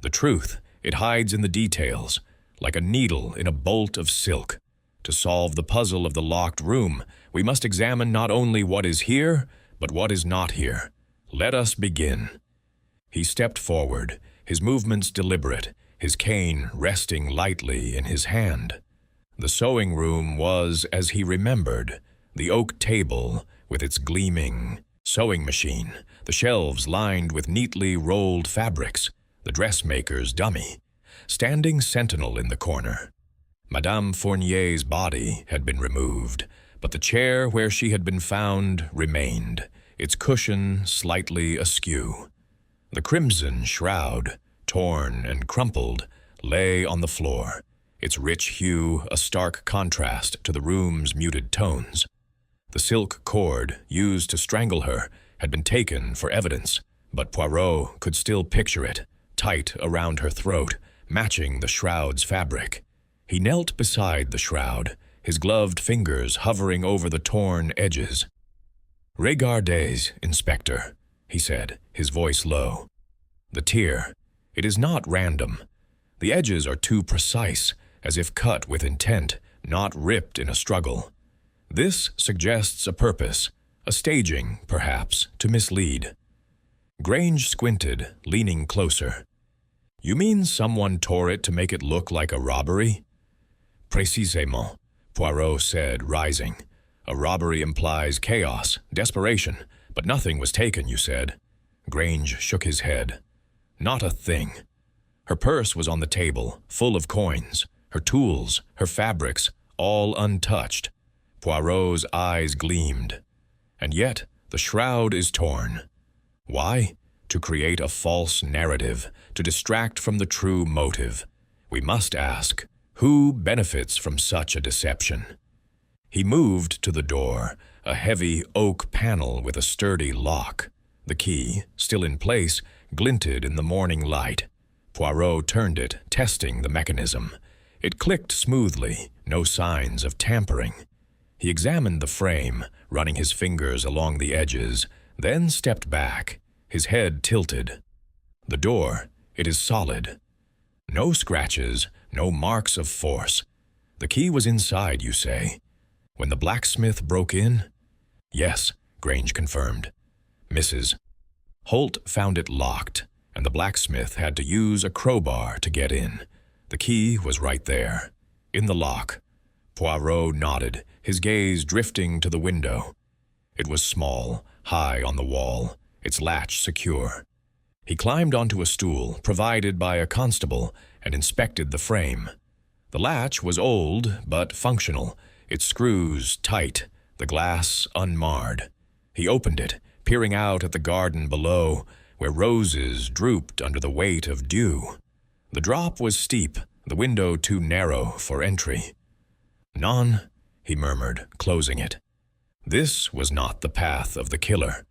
The truth, it hides in the details, like a needle in a bolt of silk. To solve the puzzle of the locked room, we must examine not only what is here, but what is not here. Let us begin." He stepped forward, his movements deliberate, his cane resting lightly in his hand. The sewing room was as he remembered, the oak table with its gleaming sewing machine, the shelves lined with neatly rolled fabrics, the dressmaker's dummy, standing sentinel in the corner. Madame Fournier's body had been removed, but the chair where she had been found remained, its cushion slightly askew. The crimson shroud, torn and crumpled, lay on the floor, its rich hue a stark contrast to the room's muted tones. The silk cord used to strangle her had been taken for evidence, but Poirot could still picture it, tight around her throat, matching the shroud's fabric. He knelt beside the shroud, his gloved fingers hovering over the torn edges. "Regardez, Inspector," he said, his voice low. "The tear. It is not random. The edges are too precise, as if cut with intent, not ripped in a struggle. This suggests a purpose, a staging, perhaps, to mislead." Grange squinted, leaning closer. "You mean someone tore it to make it look like a robbery?" "Précisément," Poirot said, rising. "A robbery implies chaos, desperation, but nothing was taken, you said." Grange shook his head. "Not a thing. Her purse was on the table, full of coins, her tools, her fabrics, all untouched." Poirot's eyes gleamed. "And yet the shroud is torn. Why? To create a false narrative, to distract from the true motive. We must ask, who benefits from such a deception?" He moved to the door, a heavy oak panel with a sturdy lock. The key, still in place, glinted in the morning light. Poirot turned it, testing the mechanism. It clicked smoothly, no signs of tampering. He examined the frame, running his fingers along the edges, then stepped back, his head tilted. The door, it is solid. No scratches, no marks of force. The key was inside, you say? When the blacksmith broke in? Yes, Grange confirmed. Mrs. Holt found it locked, and the blacksmith had to use a crowbar to get in. The key was right there, in the lock. Poirot nodded, his gaze drifting to the window. It was small, high on the wall, its latch secure. He climbed onto a stool, provided by a constable, and inspected the frame. The latch was old, but functional, its screws tight, the glass unmarred. He opened it, peering out at the garden below, where roses drooped under the weight of dew. The drop was steep, the window too narrow for entry. "Non," he murmured, closing it. This was not the path of the killer.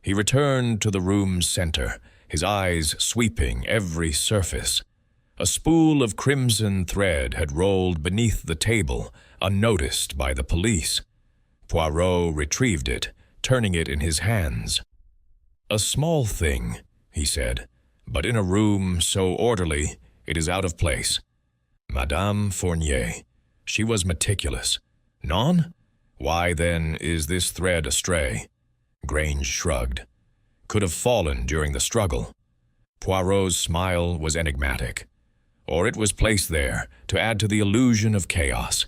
He returned to the room's center, his eyes sweeping every surface. A spool of crimson thread had rolled beneath the table, unnoticed by the police. Poirot retrieved it, turning it in his hands. "A small thing," he said, "but in a room so orderly, it is out of place. Madame Fournier. She was meticulous. Non? Why, then, is this thread astray?" Grange shrugged. "Could have fallen during the struggle." Poirot's smile was enigmatic. "Or it was placed there to add to the illusion of chaos.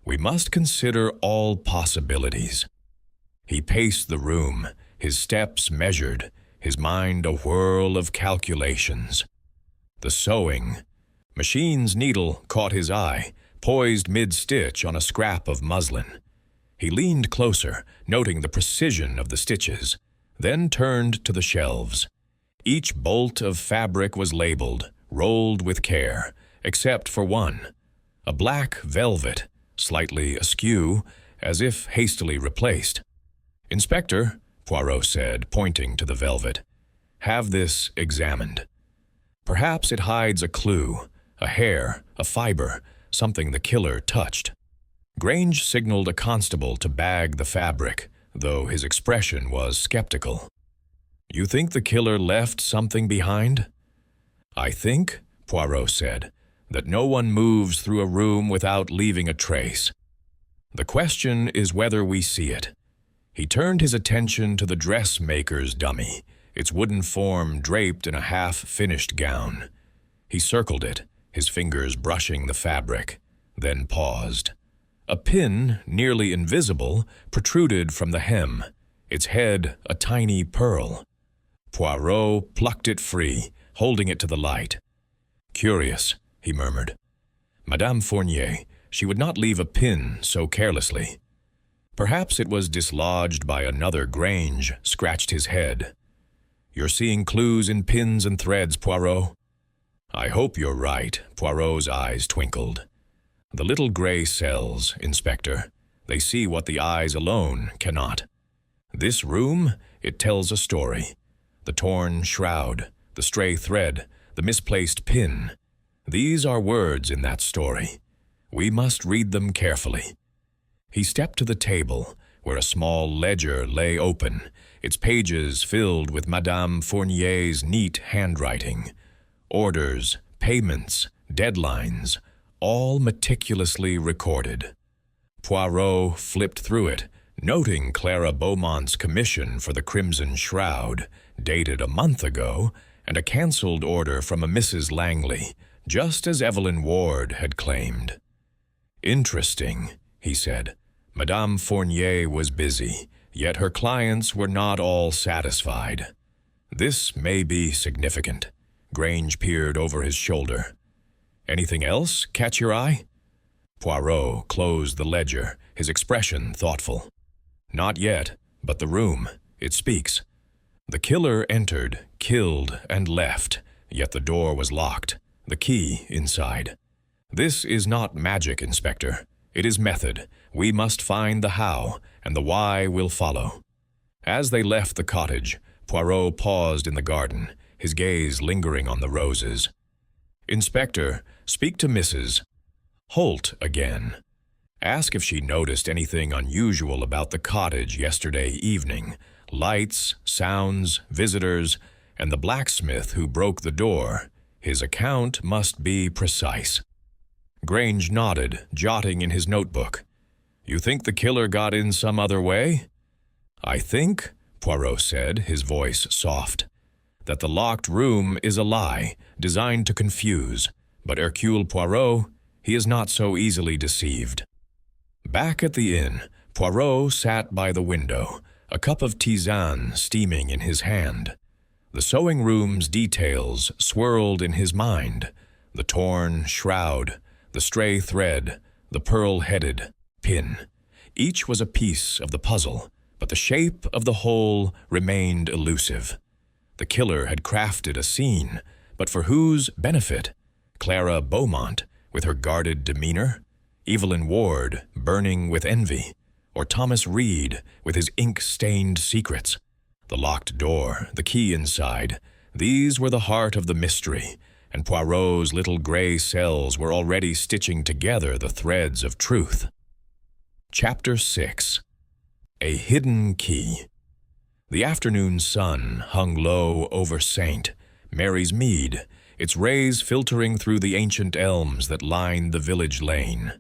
We must consider all possibilities." He paced the room, his steps measured, his mind a whirl of calculations. The sewing. Machine's needle caught his eye, poised mid-stitch on a scrap of muslin. He leaned closer, noting the precision of the stitches, then turned to the shelves. Each bolt of fabric was labeled, rolled with care, except for one. A black velvet, slightly askew, as if hastily replaced. "Inspector," Poirot said, pointing to the velvet, "have this examined. Perhaps it hides a clue, a hair, a fiber, something the killer touched." Grange signaled a constable to bag the fabric, though his expression was skeptical. "You think the killer left something behind?" "I think," Poirot said, "that no one moves through a room without leaving a trace. The question is whether we see it." He turned his attention to the dressmaker's dummy, its wooden form draped in a half-finished gown. He circled it, his fingers brushing the fabric, then paused. A pin, nearly invisible, protruded from the hem, its head a tiny pearl. Poirot plucked it free, holding it to the light. "Curious," he murmured. "Madame Fournier, she would not leave a pin so carelessly." Perhaps it was dislodged by another. Grange scratched his head. "You're seeing clues in pins and threads, Poirot?" "I hope you're right," Poirot's eyes twinkled. "The little gray cells, Inspector. They see what the eyes alone cannot. This room, it tells a story. The torn shroud, the stray thread, the misplaced pin. These are words in that story. We must read them carefully." He stepped to the table, where a small ledger lay open, its pages filled with Madame Fournier's neat handwriting. Orders, payments, deadlines, all meticulously recorded. Poirot flipped through it, noting Clara Beaumont's commission for the Crimson Shroud, dated a month ago, and a cancelled order from a Mrs. Langley, just as Evelyn Ward had claimed. "Interesting," he said. Madame Fournier was busy, yet her clients were not all satisfied. This may be significant. Grange peered over his shoulder. "Anything else catch your eye?" Poirot closed the ledger, his expression thoughtful. "Not yet, but the room, it speaks. The killer entered, killed, and left, yet the door was locked, the key inside. This is not magic, Inspector. It is method. We must find the how, and the why will follow." As they left the cottage, Poirot paused in the garden, his gaze lingering on the roses. "Inspector, speak to Mrs. Holt again. Ask if she noticed anything unusual about the cottage yesterday evening. Lights, sounds, visitors, and the blacksmith who broke the door. His account must be precise." Grange nodded, jotting in his notebook. "You think the killer got in some other way?" "I think," Poirot said, his voice soft, "that the locked room is a lie, designed to confuse. But Hercule Poirot, he is not so easily deceived. Back at the inn, Poirot sat by the window, a cup of tisane steaming in his hand. The sewing room's details swirled in his mind: the torn shroud, the stray thread, the pearl-headed pin. Each was a piece of the puzzle, but the shape of the whole remained elusive. The killer had crafted a scene, but for whose benefit? Clara Beaumont, with her guarded demeanor? Evelyn Ward, burning with envy? Or Thomas Reed, with his ink-stained secrets? The locked door, the key inside, these were the heart of the mystery, and Poirot's little gray cells were already stitching together the threads of truth. Chapter 6. A Hidden Key. The afternoon sun hung low over St. Mary's Mead, its rays filtering through the ancient elms that lined the village lane.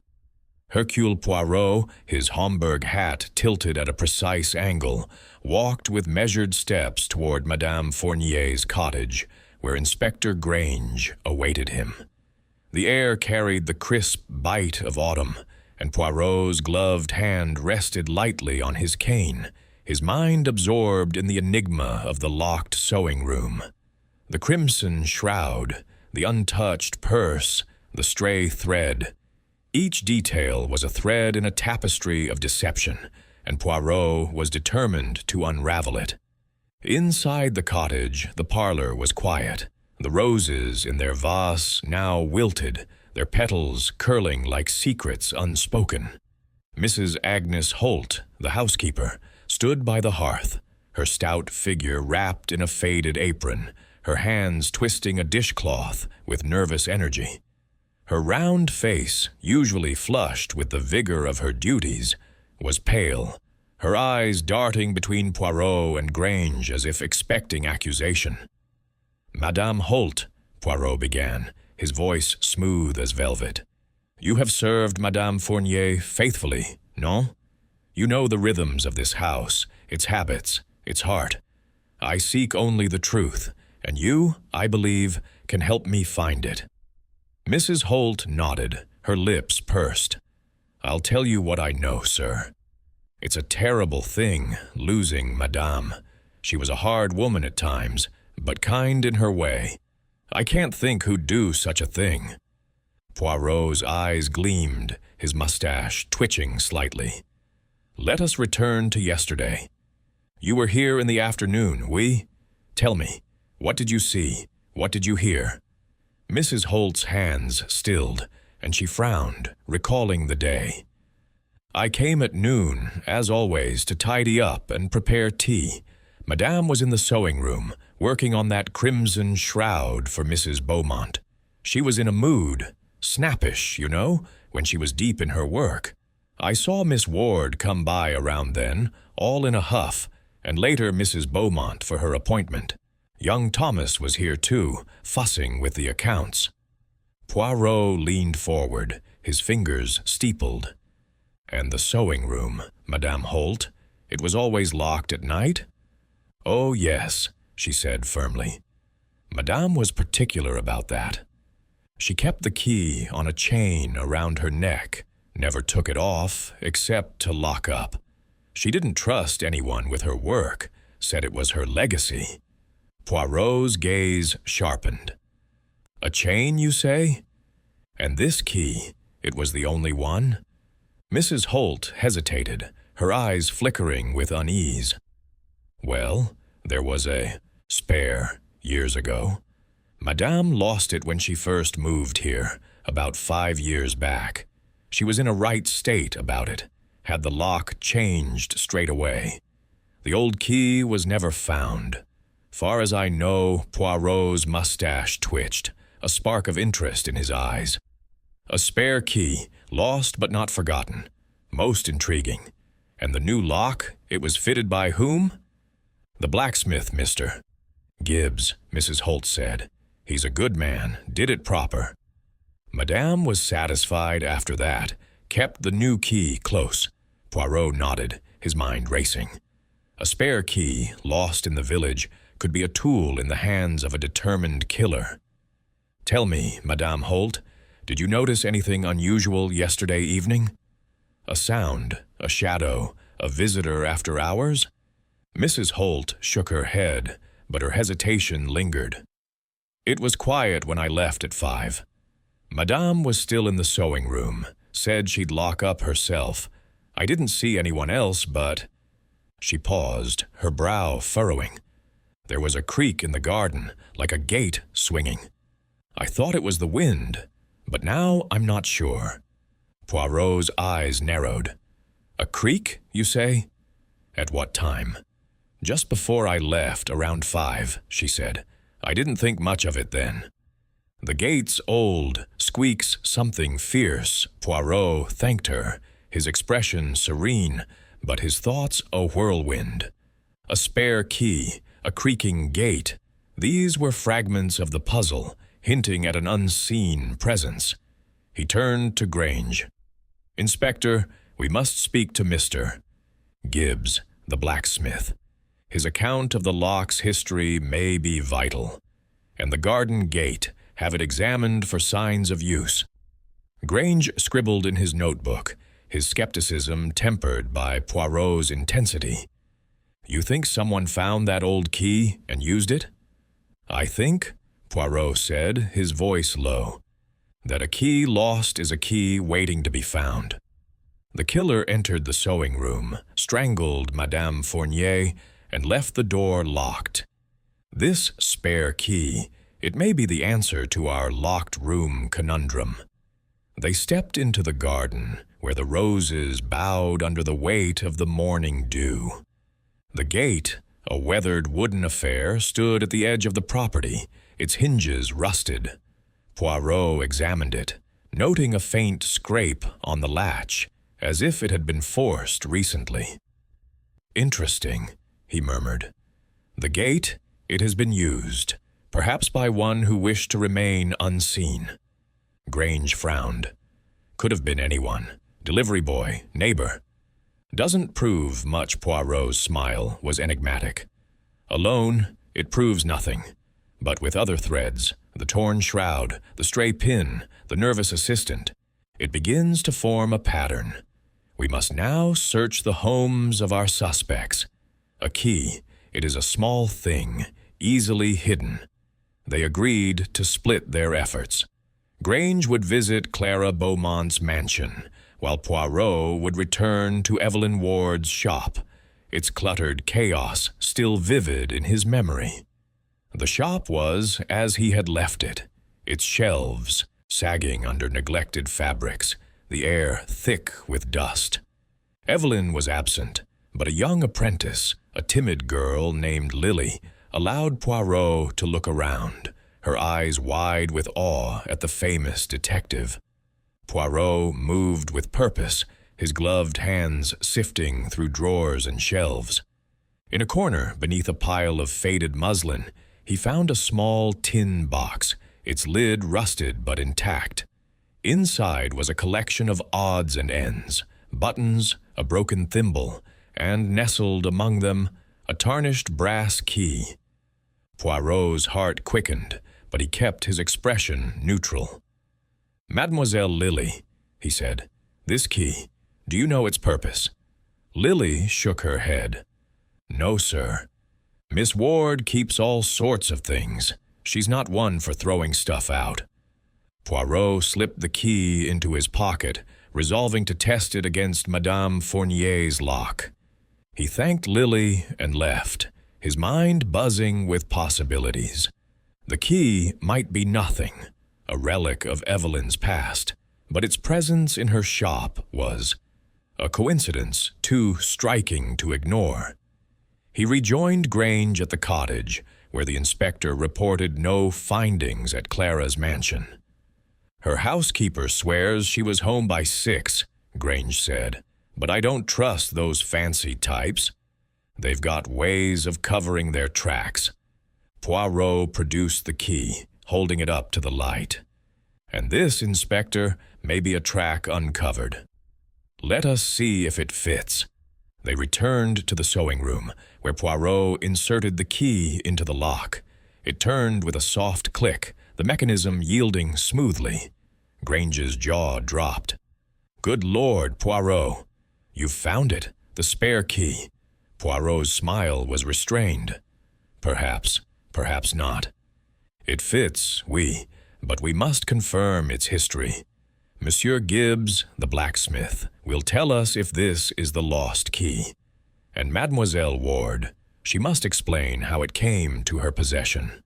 Hercule Poirot, his Homburg hat tilted at a precise angle, walked with measured steps toward Madame Fournier's cottage, where Inspector Grange awaited him. The air carried the crisp bite of autumn, and Poirot's gloved hand rested lightly on his cane, his mind absorbed in the enigma of the locked sewing room. The crimson shroud, the untouched purse, the stray thread. Each detail was a thread in a tapestry of deception, and Poirot was determined to unravel it. Inside the cottage, the parlor was quiet. The roses in their vase now wilted, their petals curling like secrets unspoken. Mrs. Agnes Holt, the housekeeper, stood by the hearth, her stout figure wrapped in a faded apron, her hands twisting a dishcloth with nervous energy. Her round face, usually flushed with the vigor of her duties, was pale, her eyes darting between Poirot and Grange as if expecting accusation. "Madame Holt," Poirot began, his voice smooth as velvet. "You have served Madame Fournier faithfully, no? You know the rhythms of this house, its habits, its heart. I seek only the truth, and you, I believe, can help me find it." Mrs. Holt nodded, her lips pursed. "I'll tell you what I know, sir. It's a terrible thing, losing Madame. She was a hard woman at times, but kind in her way. I can't think who'd do such a thing." Poirot's eyes gleamed, his mustache twitching slightly. "Let us return to yesterday. You were here in the afternoon, oui? Tell me, what did you see? What did you hear?" Mrs. Holt's hands stilled, and she frowned, recalling the day. "I came at noon, as always, to tidy up and prepare tea. Madame was in the sewing room, working on that crimson shroud for Mrs. Beaumont. She was in a mood, snappish, you know, when she was deep in her work. I saw Miss Ward come by around then, all in a huff, and later Mrs. Beaumont for her appointment. Young Thomas was here too, fussing with the accounts." Poirot leaned forward, his fingers steepled. "And the sewing room, Madame Holt, it was always locked at night?" "Oh, yes," she said firmly. "Madame was particular about that. She kept the key on a chain around her neck, never took it off except to lock up. She didn't trust anyone with her work, said it was her legacy." Poirot's gaze sharpened. "A chain, you say? And this key, it was the only one?" Mrs. Holt hesitated, her eyes flickering with unease. "Well, there was a spare years ago. Madame lost it when she first moved here, about 5 years back. She was in a right state about it, had the lock changed straight away. The old key was never found. Far as I know, Poirot's mustache twitched, a spark of interest in his eyes. A spare key, lost but not forgotten. Most intriguing. And the new lock, it was fitted by whom? "The blacksmith, mister." "Gibbs," Mrs. Holt said. "He's a good man, did it proper." Madame was satisfied after that, kept the new key close. Poirot nodded, his mind racing. A spare key, lost in the village, could be a tool in the hands of a determined killer. Tell me, Madame Holt, did you notice anything unusual yesterday evening? A sound, a shadow, a visitor after hours? Mrs. Holt shook her head, but her hesitation lingered. It was quiet when I left at 5. Madame was still in the sewing room, said she'd lock up herself. I didn't see anyone else, but... She paused, her brow furrowing. There was a creak in the garden, like a gate swinging. I thought it was the wind, but now I'm not sure. Poirot's eyes narrowed. A creak, you say? At what time? Just before I left, around 5, she said. I didn't think much of it then. The gate's old, squeaks something fierce. Poirot thanked her, his expression serene, but his thoughts a whirlwind. A spare key, a creaking gate. These were fragments of the puzzle, hinting at an unseen presence. He turned to Grange. Inspector, we must speak to Mr. Gibbs, the blacksmith. His account of the lock's history may be vital. And the garden gate, have it examined for signs of use. Grange scribbled in his notebook, his skepticism tempered by Poirot's intensity. You think someone found that old key and used it? I think, Poirot said, his voice low, that a key lost is a key waiting to be found. The killer entered the sewing room, strangled Madame Fournier, and left the door locked. This spare key, it may be the answer to our locked room conundrum. They stepped into the garden, where the roses bowed under the weight of the morning dew. The gate, a weathered wooden affair, stood at the edge of the property, its hinges rusted. Poirot examined it, noting a faint scrape on the latch, as if it had been forced recently. Interesting, he murmured. The gate, it has been used, perhaps by one who wished to remain unseen. Grange frowned. Could have been anyone. Delivery boy, neighbor. Doesn't prove much. Poirot's smile was enigmatic. Alone, it proves nothing. But with other threads, the torn shroud, the stray pin, the nervous assistant, it begins to form a pattern. We must now search the homes of our suspects. A key, it is a small thing, easily hidden. They agreed to split their efforts. Grange would visit Clara Beaumont's mansion, while Poirot would return to Evelyn Ward's shop, its cluttered chaos still vivid in his memory. The shop was as he had left it, its shelves sagging under neglected fabrics, the air thick with dust. Evelyn was absent, but a young apprentice, a timid girl named Lily, allowed Poirot to look around, her eyes wide with awe at the famous detective. Poirot moved with purpose, his gloved hands sifting through drawers and shelves. In a corner, beneath a pile of faded muslin, he found a small tin box, its lid rusted but intact. Inside was a collection of odds and ends, buttons, a broken thimble, and nestled among them, a tarnished brass key. Poirot's heart quickened, but he kept his expression neutral. Mademoiselle Lily, he said, this key, do you know its purpose? Lily shook her head. No, sir. Miss Ward keeps all sorts of things. She's not one for throwing stuff out. Poirot slipped the key into his pocket, resolving to test it against Madame Fournier's lock. He thanked Lily and left, his mind buzzing with possibilities. The key might be nothing, a relic of Evelyn's past, but its presence in her shop was a coincidence too striking to ignore. He rejoined Grange at the cottage, where the inspector reported no findings at Clara's mansion. Her housekeeper swears she was home by 6, Grange said, but I don't trust those fancy types. They've got ways of covering their tracks. Poirot produced the key, holding it up to the light. And this, Inspector, may be a track uncovered. Let us see if it fits. They returned to the sewing room, where Poirot inserted the key into the lock. It turned with a soft click, the mechanism yielding smoothly. Grange's jaw dropped. "Good Lord, Poirot! You've found it, the spare key." Poirot's smile was restrained. "Perhaps, perhaps not. It fits, but we must confirm its history. Monsieur Gibbs, the blacksmith, will tell us if this is the lost key. And Mademoiselle Ward, she must explain how it came to her possession."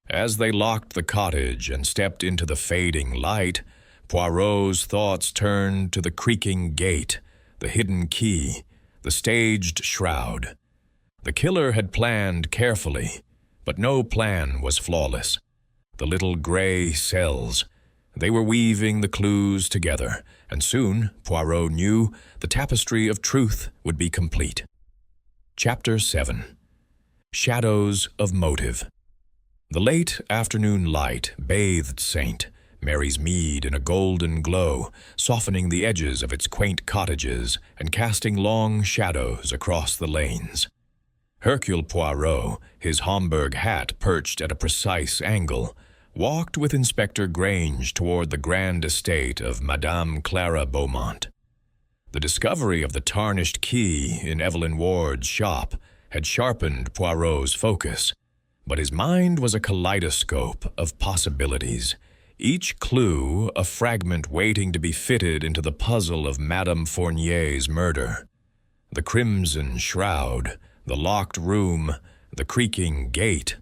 As they locked the cottage and stepped into the fading light, Poirot's thoughts turned to the creaking gate, the hidden key, the staged shroud. The killer had planned carefully, but no plan was flawless. The little gray cells, they were weaving the clues together, and soon, Poirot knew, the tapestry of truth would be complete. Chapter 7. Shadows of Motive. The late afternoon light bathed St. Mary's Mead in a golden glow, softening the edges of its quaint cottages and casting long shadows across the lanes. Hercule Poirot, his Homburg hat perched at a precise angle, walked with Inspector Grange toward the grand estate of Madame Clara Beaumont. The discovery of the tarnished key in Evelyn Ward's shop had sharpened Poirot's focus, but his mind was a kaleidoscope of possibilities, each clue a fragment waiting to be fitted into the puzzle of Madame Fournier's murder. The crimson shroud, the locked room, the creaking gate,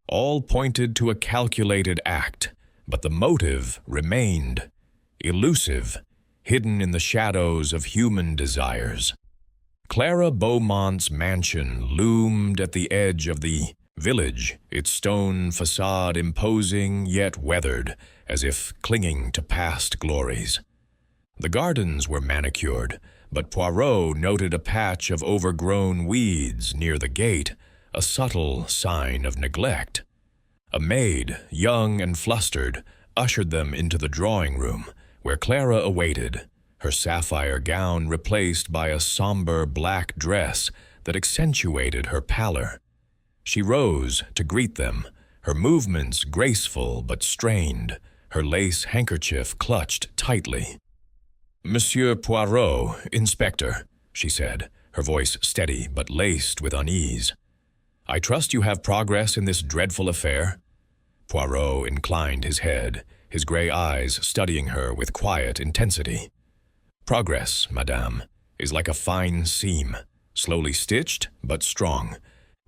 all pointed to a calculated act, but the motive remained, elusive, hidden in the shadows of human desires. Clara Beaumont's mansion loomed at the edge of the village, its stone facade imposing yet weathered, as if clinging to past glories. The gardens were manicured, but Poirot noted a patch of overgrown weeds near the gate, a subtle sign of neglect. A maid, young and flustered, ushered them into the drawing room, where Clara awaited, her sapphire gown replaced by a somber black dress that accentuated her pallor. She rose to greet them, her movements graceful but strained, her lace handkerchief clutched tightly. "Monsieur Poirot, Inspector," she said, her voice steady but laced with unease. "I trust you have progress in this dreadful affair?" Poirot inclined his head, his gray eyes studying her with quiet intensity. "Progress, madame, is like a fine seam, slowly stitched but strong.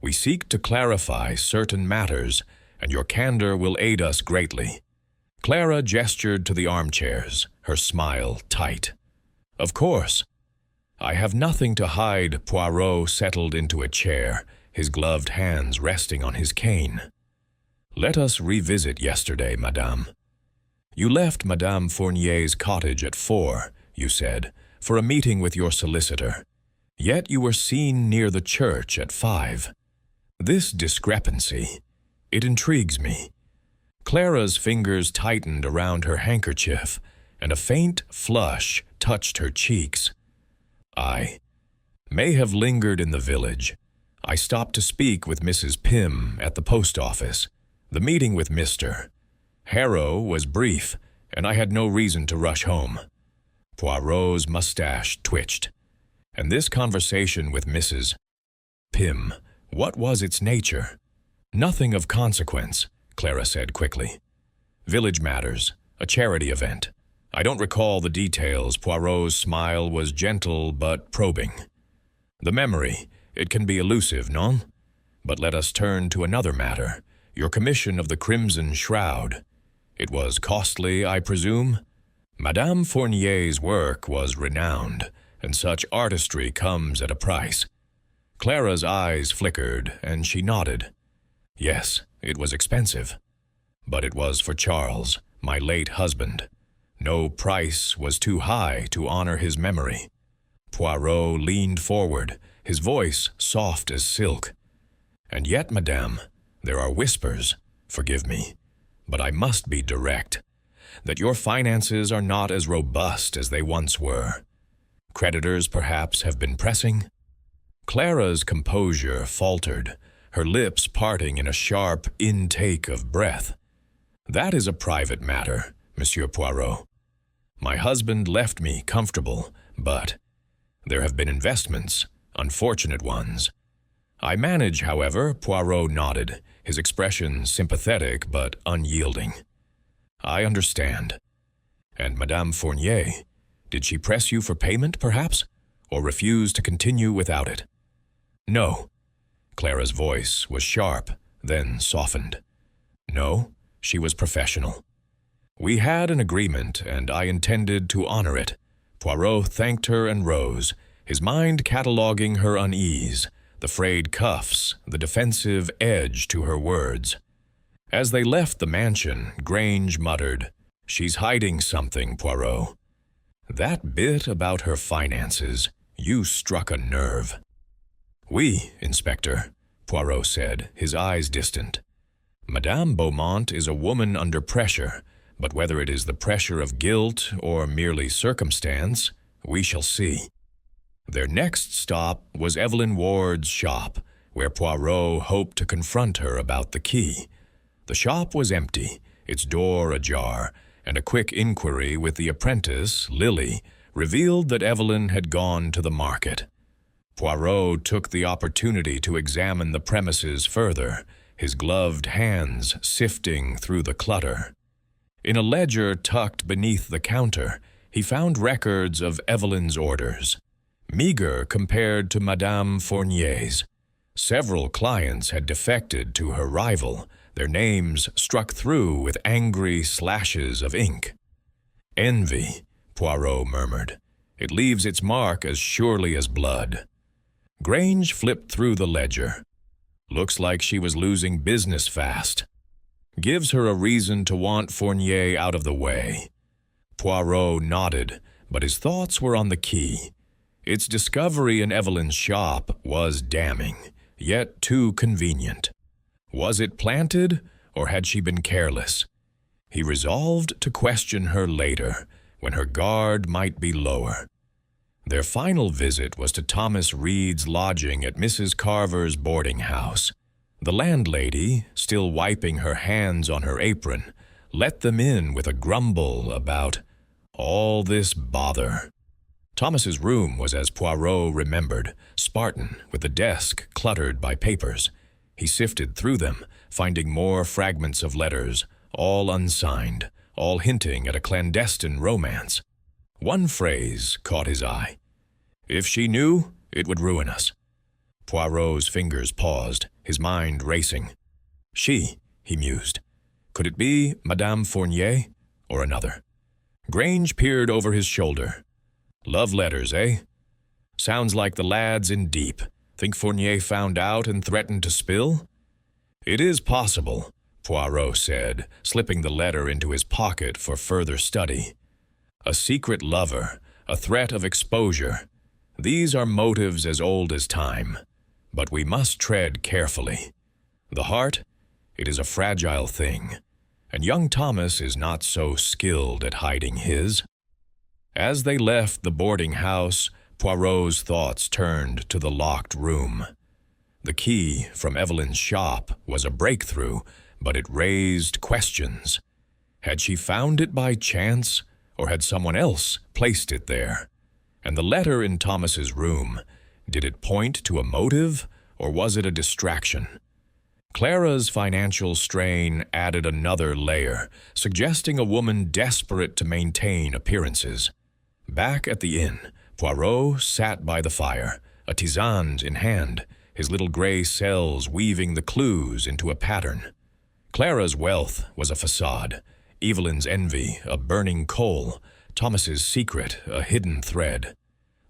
We seek to clarify certain matters, and your candor will aid us greatly." Clara gestured to the armchairs, her smile tight. "Of course." "I have nothing to hide." Poirot settled into a chair, his gloved hands resting on his cane. "Let us revisit yesterday, madame. You left Madame Fournier's cottage at 4, you said, for a meeting with your solicitor. Yet you were seen near the church at 5. This discrepancy, it intrigues me." Clara's fingers tightened around her handkerchief, and a faint flush touched her cheeks. "I may have lingered in the village. I stopped to speak with Mrs. Pym at the post office. The meeting with Mr. Harrow was brief, and I had no reason to rush home." Poirot's mustache twitched. "And this conversation with Mrs. Pym, what was its nature?" "Nothing of consequence," Clara said quickly. "Village matters, a charity event. I don't recall the details." Poirot's smile was gentle but probing. "The memory, it can be elusive, non? But let us turn to another matter, your commission of the crimson shroud. It was costly, I presume? Madame Fournier's work was renowned, and such artistry comes at a price." Clara's eyes flickered, and she nodded. "Yes, it was expensive. But it was for Charles, my late husband. No price was too high to honor his memory." Poirot leaned forward, his voice soft as silk. "And yet, madame, there are whispers, forgive me, but I must be direct, that your finances are not as robust as they once were. Creditors, perhaps, have been pressing?" Clara's composure faltered, her lips parting in a sharp intake of breath. That is a private matter, Monsieur Poirot. My husband left me comfortable, but there have been investments, unfortunate ones. I manage, however. Poirot nodded, his expression sympathetic but unyielding. I understand. And Madame Fournier, did she press you for payment, perhaps, or refuse to continue without it? No. Clara's voice was sharp, then softened. No, she was professional. We had an agreement, and I intended to honor it. Poirot thanked her and rose, his mind cataloguing her unease, the frayed cuffs, the defensive edge to her words. As they left the mansion, Grange muttered, "She's hiding something, Poirot." That bit about her finances, you struck a nerve. "Oui, Inspector," Poirot said, his eyes distant. "Madame Beaumont is a woman under pressure, but whether it is the pressure of guilt or merely circumstance, we shall see." Their next stop was Evelyn Ward's shop, where Poirot hoped to confront her about the key. The shop was empty, its door ajar, and a quick inquiry with the apprentice, Lily, revealed that Evelyn had gone to the market. Poirot took the opportunity to examine the premises further, his gloved hands sifting through the clutter. In a ledger tucked beneath the counter, he found records of Evelyn's orders. Meager compared to Madame Fournier's. Several clients had defected to her rival, their names struck through with angry slashes of ink. "Envy," Poirot murmured. "It leaves its mark as surely as blood." Grange flipped through the ledger. "Looks like she was losing business fast. Gives her a reason to want Fournier out of the way." Poirot nodded, but his thoughts were on the key. Its discovery in Evelyn's shop was damning, yet too convenient. Was it planted, or had she been careless? He resolved to question her later, when her guard might be lower. Their final visit was to Thomas Reed's lodging at Mrs. Carver's boarding house. The landlady, still wiping her hands on her apron, let them in with a grumble about all this bother. Thomas's room was as Poirot remembered, Spartan, with the desk cluttered by papers. He sifted through them, finding more fragments of letters, all unsigned, all hinting at a clandestine romance. One phrase caught his eye. "If she knew, it would ruin us." Poirot's fingers paused, his mind racing. She, he mused. Could it be Madame Fournier, or another? Grange peered over his shoulder. "Love letters, eh? Sounds like the lad's in deep. Think Fournier found out and threatened to spill?" "It is possible," Poirot said, slipping the letter into his pocket for further study. "A secret lover, a threat of exposure. These are motives as old as time. But we must tread carefully. The heart, it is a fragile thing, and young Thomas is not so skilled at hiding his." As they left the boarding house, Poirot's thoughts turned to the locked room. The key from Evelyn's shop was a breakthrough, but it raised questions. Had she found it by chance, or had someone else placed it there? And the letter in Thomas's room, did it point to a motive, or was it a distraction? Clara's financial strain added another layer, suggesting a woman desperate to maintain appearances. Back at the inn, Poirot sat by the fire, a tisane in hand, his little gray cells weaving the clues into a pattern. Clara's wealth was a facade, Evelyn's envy a burning coal, Thomas's secret a hidden thread.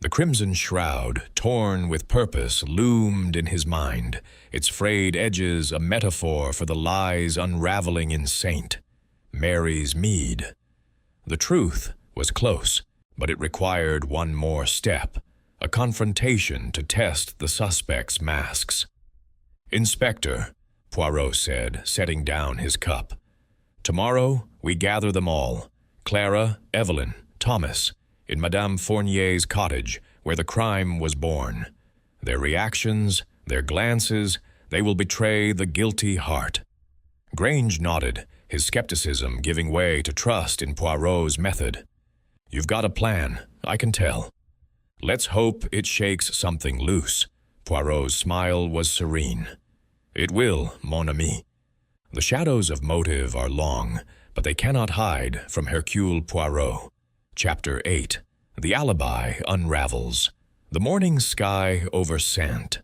The crimson shroud, torn with purpose, loomed in his mind, its frayed edges a metaphor for the lies unraveling in Saint Mary's mead. The truth was close, but it required one more step, a confrontation to test the suspect's masks. "Inspector," Poirot said, setting down his cup. "Tomorrow we gather them all, Clara, Evelyn, Thomas, in Madame Fournier's cottage, where the crime was born. Their reactions, their glances, they will betray the guilty heart." Grange nodded, his skepticism giving way to trust in Poirot's method. "You've got a plan, I can tell. Let's hope it shakes something loose." Poirot's smile was serene. "It will, mon ami. The shadows of motive are long, but they cannot hide from Hercule Poirot." Chapter 8. The alibi unravels. The morning sky oversent.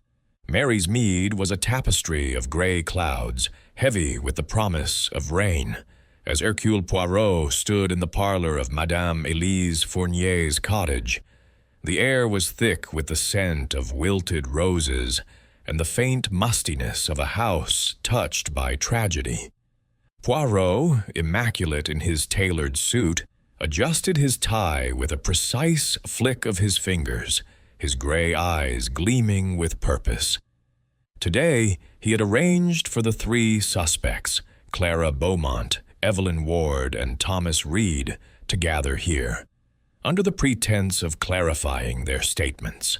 Mary's mead was a tapestry of gray clouds, heavy with the promise of rain, as Hercule Poirot stood in the parlor of Madame Elise Fournier's cottage. The air was thick with the scent of wilted roses and the faint mustiness of a house touched by tragedy. Poirot, immaculate in his tailored suit, adjusted his tie with a precise flick of his fingers, his gray eyes gleaming with purpose. Today, he had arranged for the three suspects, Clara Beaumont, Evelyn Ward, and Thomas Reed, to gather here, under the pretense of clarifying their statements.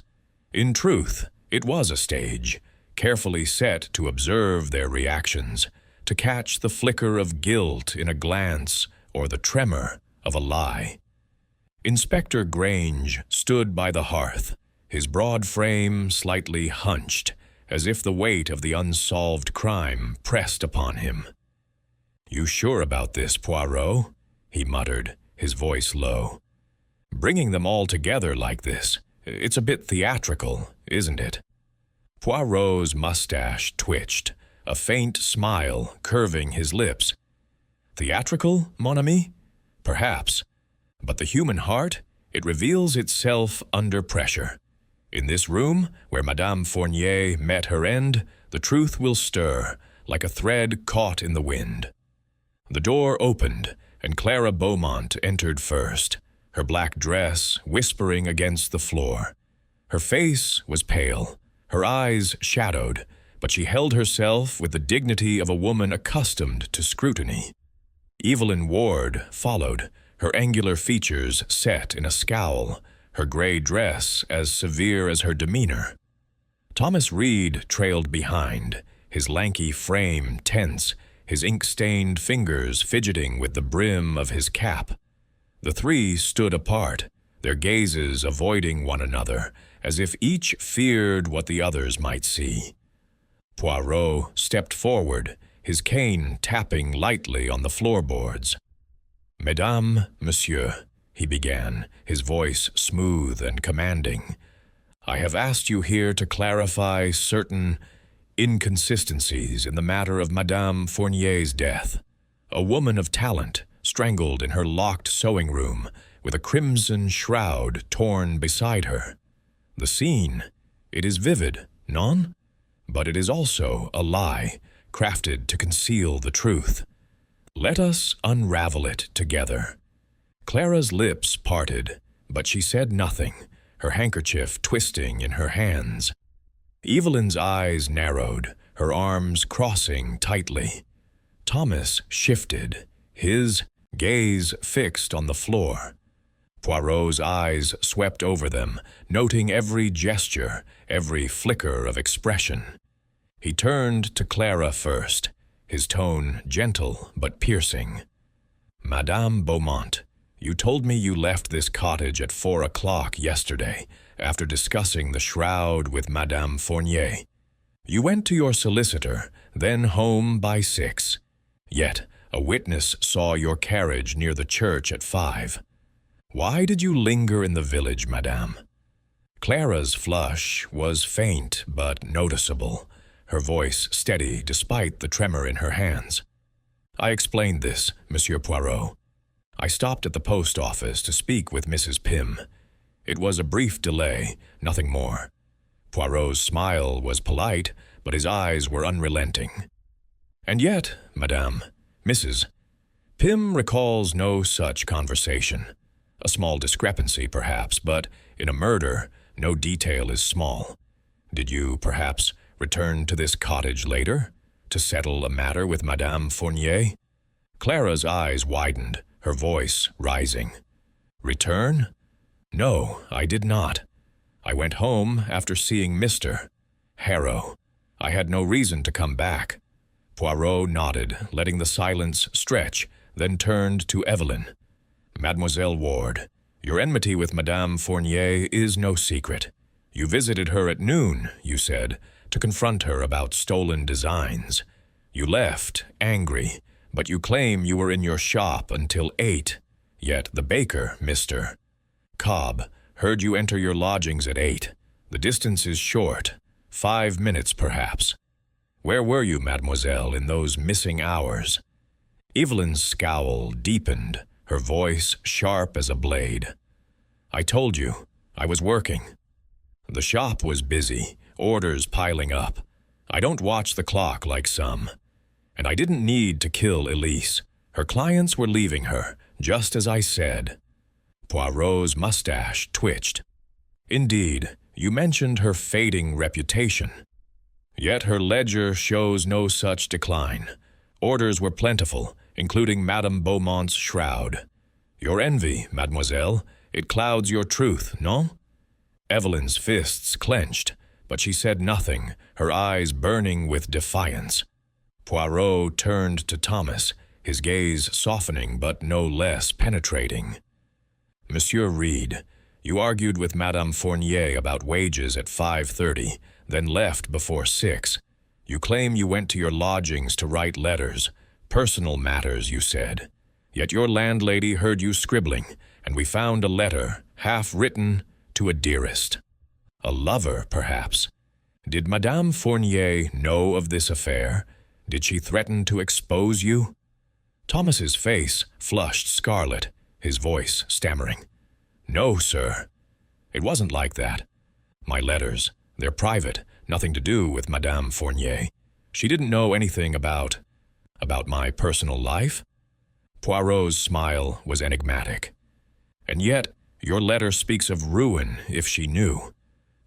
In truth, it was a stage, carefully set to observe their reactions, to catch the flicker of guilt in a glance or the tremor of a lie. Inspector Grange stood by the hearth, his broad frame slightly hunched, as if the weight of the unsolved crime pressed upon him. "You sure about this, Poirot?" he muttered, his voice low. "Bringing them all together like this, it's a bit theatrical, isn't it?" Poirot's mustache twitched, a faint smile curving his lips. "Theatrical, mon ami? Perhaps. But the human heart, it reveals itself under pressure. In this room, where Madame Fournier met her end, the truth will stir, like a thread caught in the wind." The door opened, and Clara Beaumont entered first, her black dress whispering against the floor. Her face was pale, her eyes shadowed, but she held herself with the dignity of a woman accustomed to scrutiny. Evelyn Ward followed, her angular features set in a scowl, her gray dress as severe as her demeanor. Thomas Reed trailed behind, his lanky frame tense, his ink-stained fingers fidgeting with the brim of his cap. The three stood apart, their gazes avoiding one another, as if each feared what the others might see. Poirot stepped forward, his cane tapping lightly on the floorboards. "Mesdames, Monsieur," he began, his voice smooth and commanding, "I have asked you here to clarify certain inconsistencies in the matter of Madame Fournier's death. A woman of talent, strangled in her locked sewing room, with a crimson shroud torn beside her. The scene, it is vivid, non? But it is also a lie, crafted to conceal the truth. Let us unravel it together." Clara's lips parted, but she said nothing, her handkerchief twisting in her hands. Evelyn's eyes narrowed, her arms crossing tightly. Thomas shifted, his gaze fixed on the floor. Poirot's eyes swept over them, noting every gesture, every flicker of expression. He turned to Clara first, his tone gentle but piercing. "Madame Beaumont, you told me you left this cottage at 4 o'clock yesterday, after discussing the shroud with Madame Fournier. You went to your solicitor, then home by 6. Yet a witness saw your carriage near the church at 5. Why did you linger in the village, madame?" Clara's flush was faint but noticeable, her voice steady despite the tremor in her hands. "I explained this, Monsieur Poirot. I stopped at the post office to speak with Mrs. Pym. It was a brief delay, nothing more." Poirot's smile was polite, but his eyes were unrelenting. "And yet, madame, Mrs. Pym recalls no such conversation. A small discrepancy, perhaps, but in a murder, no detail is small. Did you, perhaps, return to this cottage later, to settle a matter with Madame Fournier?" Clara's eyes widened, her voice rising. "Return? No, I did not. I went home after seeing Mr. Harrow. I had no reason to come back. Poirot nodded, letting the silence stretch, then turned to Evelyn. Mademoiselle Ward, your enmity with Madame Fournier is no secret. You visited her at noon, you said, to confront her about stolen designs. You left, angry, but you claim you were in your shop until 8. Yet the baker, Mr. Cobb, heard you enter your lodgings at 8. The distance is short, 5 minutes perhaps. Where were you, mademoiselle, in those missing hours? Evelyn's scowl deepened, her voice sharp as a blade. I told you, I was working. The shop was busy, orders piling up. I don't watch the clock like some. And I didn't need to kill Elise. Her clients were leaving her, just as I said. Poirot's mustache twitched. Indeed, you mentioned her fading reputation. Yet her ledger shows no such decline. Orders were plentiful, including Madame Beaumont's shroud. Your envy, mademoiselle, it clouds your truth, no? Evelyn's fists clenched, but she said nothing, her eyes burning with defiance. Poirot turned to Thomas, his gaze softening but no less penetrating. Monsieur Reed, you argued with Madame Fournier about wages at 5:30, then left before 6. You claim you went to your lodgings to write letters, personal matters, you said. Yet your landlady heard you scribbling, and we found a letter, half-written, to a dearest. A lover, perhaps. Did Madame Fournier know of this affair? Did she threaten to expose you? Thomas's face flushed scarlet, his voice stammering. No, sir. It wasn't like that. My letters, they're private, nothing to do with Madame Fournier. She didn't know anything about my personal life. Poirot's smile was enigmatic. And yet, your letter speaks of ruin if she knew.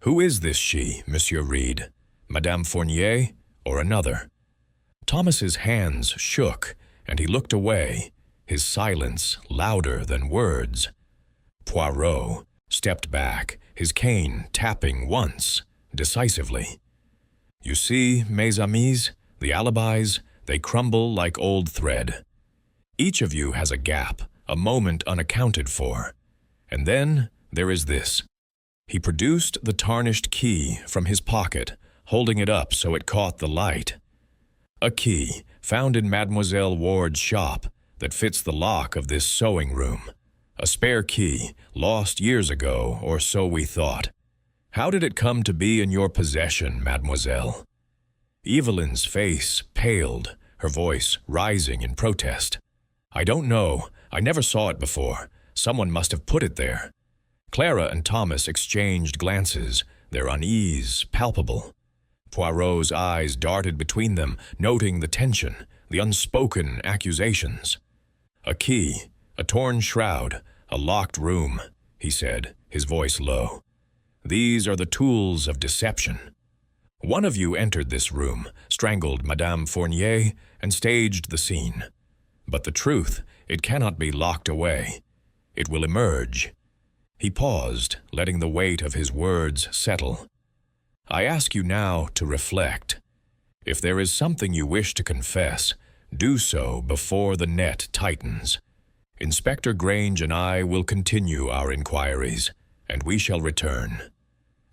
Who is this she, Monsieur Reed? Madame Fournier or another? Thomas's hands shook, and he looked away, his silence louder than words. Poirot stepped back, his cane tapping once, decisively. You see, mes amis, the alibis, they crumble like old thread. Each of you has a gap, a moment unaccounted for. And then there is this. He produced the tarnished key from his pocket, holding it up so it caught the light. A key found in Mademoiselle Ward's shop that fits the lock of this sewing room. A spare key, lost years ago, or so we thought. How did it come to be in your possession, mademoiselle? Evelyn's face paled, her voice rising in protest. I don't know. I never saw it before. Someone must have put it there. Clara and Thomas exchanged glances, their unease palpable. Poirot's eyes darted between them, noting the tension, the unspoken accusations. A key, a torn shroud, a locked room, he said, his voice low. These are the tools of deception. One of you entered this room, strangled Madame Fournier, and staged the scene. But the truth, it cannot be locked away. It will emerge. He paused, letting the weight of his words settle. I ask you now to reflect. If there is something you wish to confess, do so before the net tightens. Inspector Grange and I will continue our inquiries, and we shall return.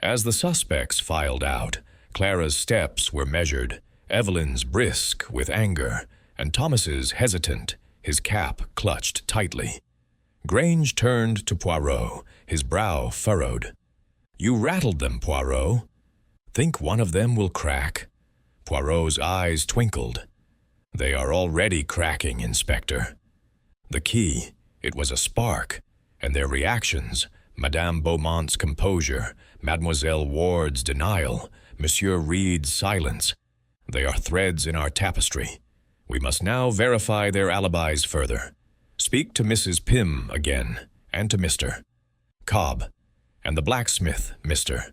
As the suspects filed out, Clara's steps were measured, Evelyn's brisk with anger, and Thomas's hesitant, his cap clutched tightly. Grange turned to Poirot, his brow furrowed. You rattled them, Poirot. Think one of them will crack? Poirot's eyes twinkled. They are already cracking, Inspector. The key, it was a spark, and their reactions, Madame Beaumont's composure, Mademoiselle Ward's denial, Monsieur Reed's silence, they are threads in our tapestry. We must now verify their alibis further. Speak to Mrs. Pym again, and to Mr. Cobb, and the blacksmith, Mr.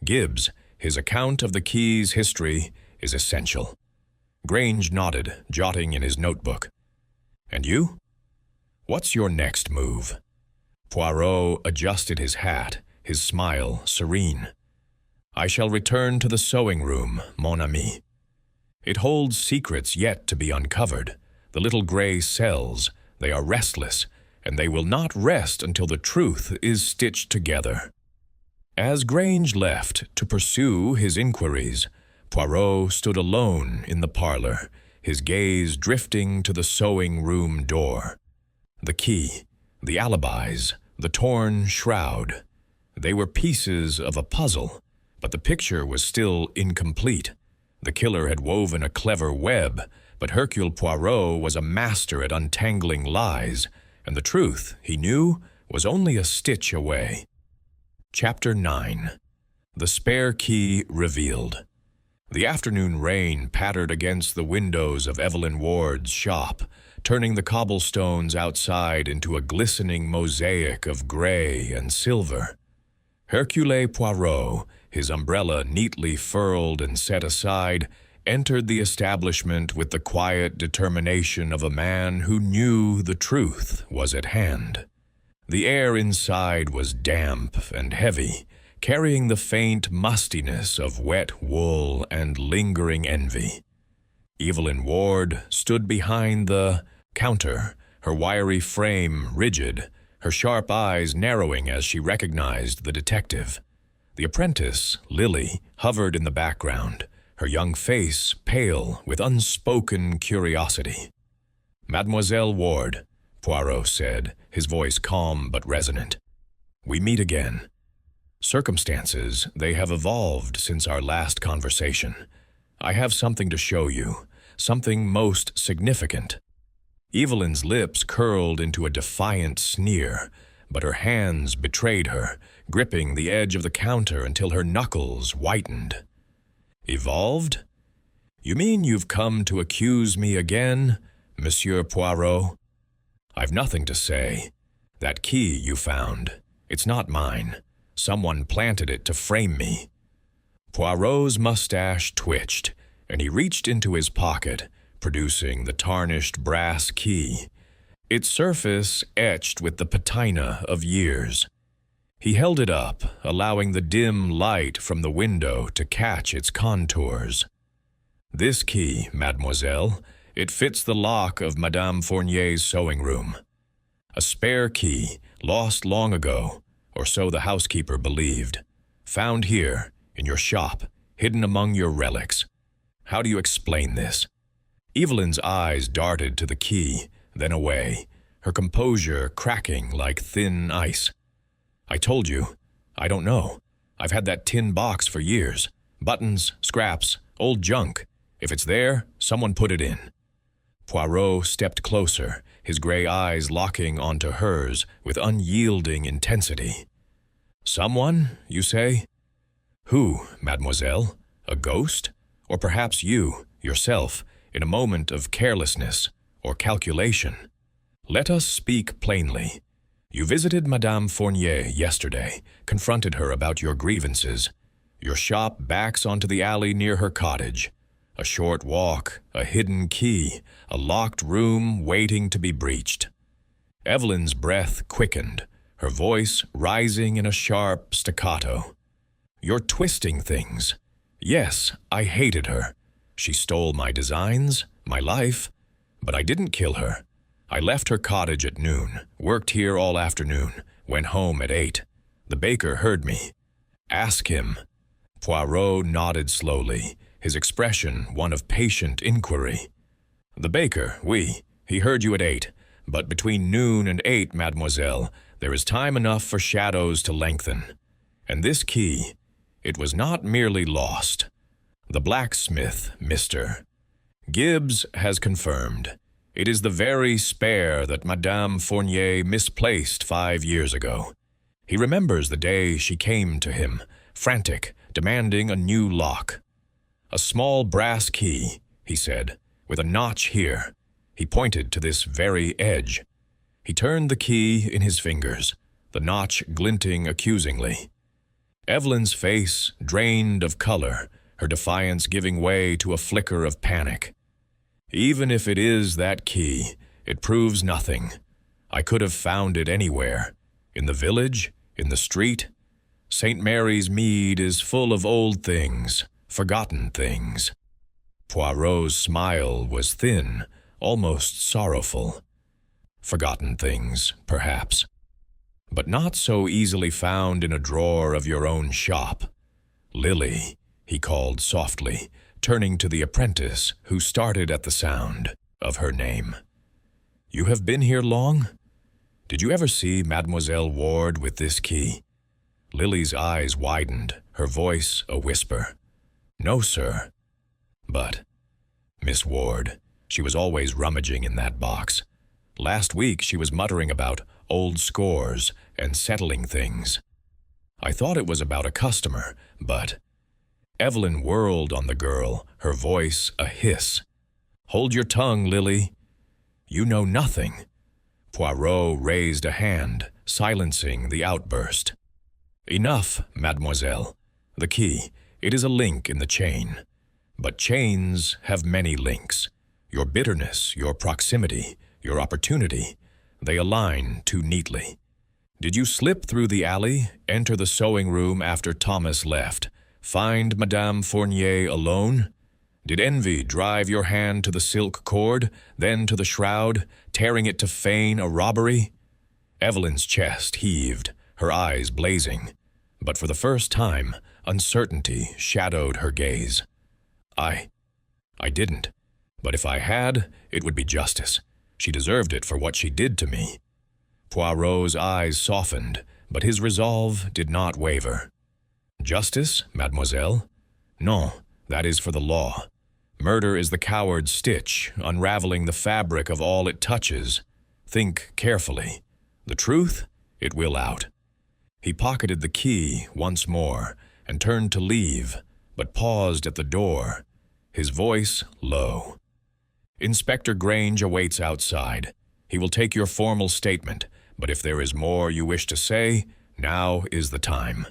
Gibbs. His account of the key's history is essential. Grange nodded, jotting in his notebook. And you? What's your next move? Poirot adjusted his hat, his smile serene. I shall return to the sewing room, mon ami. It holds secrets yet to be uncovered. The little gray cells, they are restless, and they will not rest until the truth is stitched together. As Grange left to pursue his inquiries, Poirot stood alone in the parlor, his gaze drifting to the sewing-room door. The key, the alibis, the torn shroud. They were pieces of a puzzle, but the picture was still incomplete. The killer had woven a clever web, but Hercule Poirot was a master at untangling lies, and the truth, he knew, was only a stitch away. Chapter 9. The Spare Key Revealed. The afternoon rain pattered against the windows of Evelyn Ward's shop, turning the cobblestones outside into a glistening mosaic of gray and silver. Hercule Poirot, his umbrella neatly furled and set aside, entered the establishment with the quiet determination of a man who knew the truth was at hand. The air inside was damp and heavy, carrying the faint mustiness of wet wool and lingering envy. Evelyn Ward stood behind the counter, her wiry frame rigid, her sharp eyes narrowing as she recognized the detective. The apprentice, Lily, hovered in the background, her young face pale with unspoken curiosity. "Mademoiselle Ward," Poirot said, his voice calm but resonant. "We meet again. Circumstances, they have evolved since our last conversation. I have something to show you, something most significant." Evelyn's lips curled into a defiant sneer, but her hands betrayed her, gripping the edge of the counter until her knuckles whitened. "Evolved? You mean you've come to accuse me again, Monsieur Poirot? I've nothing to say. That key you found, it's not mine. Someone planted it to frame me." Poirot's mustache twitched, and he reached into his pocket, producing the tarnished brass key, its surface etched with the patina of years. He held it up, allowing the dim light from the window to catch its contours. "This key, mademoiselle, it fits the lock of Madame Fournier's sewing room. A spare key, lost long ago, or so the housekeeper believed. Found here, in your shop, hidden among your relics. How do you explain this?" Evelyn's eyes darted to the key, then away, her composure cracking like thin ice. "I told you. I don't know. I've had that tin box for years. Buttons, scraps, old junk. If it's there, someone put it in." Poirot stepped closer, his gray eyes locking onto hers with unyielding intensity. "Someone, you say? Who, mademoiselle? A ghost? Or perhaps you, yourself, in a moment of carelessness or calculation? Let us speak plainly. You visited Madame Fournier yesterday, confronted her about your grievances. Your shop backs onto the alley near her cottage. A short walk, a hidden key, a locked room waiting to be breached." Evelyn's breath quickened, her voice rising in a sharp staccato. "You're twisting things. Yes, I hated her. She stole my designs, my life, but I didn't kill her. I left her cottage at noon, worked here all afternoon, went home at 8. The baker heard me. Ask him." Poirot nodded slowly, his expression one of patient inquiry. "The baker, oui, he heard you at 8, but between noon and 8, mademoiselle, there is time enough for shadows to lengthen. And this key, it was not merely lost. The blacksmith, mister. Gibbs has confirmed. It is the very spare that Madame Fournier misplaced 5 years ago. He remembers the day she came to him, frantic, demanding a new lock. A small brass key, he said, with a notch here. He pointed to this very edge. He turned the key in his fingers, the notch glinting accusingly. Evelyn's face drained of color, her defiance giving way to a flicker of panic. "Even if it is that key, it proves nothing. I could have found it anywhere. In the village, in the street. St. Mary's Mead is full of old things, forgotten things." Poirot's smile was thin, almost sorrowful. Forgotten things, perhaps, but not so easily found in a drawer of your own shop. Lily, he called softly, turning to the apprentice who started at the sound of her name. You have been here long? Did you ever see Mademoiselle Ward with this key? Lily's eyes widened, her voice a whisper. No, sir. But, Miss Ward, she was always rummaging in that box. Last week she was muttering about old scores and settling things. I thought it was about a customer, but... Evelyn whirled on the girl, her voice a hiss. Hold your tongue, Lily. You know nothing. Poirot raised a hand, silencing the outburst. Enough, mademoiselle. The key, it is a link in the chain. But chains have many links. Your bitterness, your proximity, your opportunity, they align too neatly. Did you slip through the alley, enter the sewing room after Thomas left, find Madame Fournier alone? Did envy drive your hand to the silk cord, then to the shroud, tearing it to feign a robbery? Evelyn's chest heaved, her eyes blazing. But for the first time, uncertainty shadowed her gaze. I didn't. But if I had, it would be justice. She deserved it for what she did to me. Poirot's eyes softened, but his resolve did not waver. Justice, mademoiselle? No, that is for the law. Murder is the coward's stitch, unraveling the fabric of all it touches. Think carefully. The truth, it will out. He pocketed the key once more and turned to leave, but paused at the door, his voice low. Inspector Grange awaits outside. He will take your formal statement, but if there is more you wish to say, now is the time.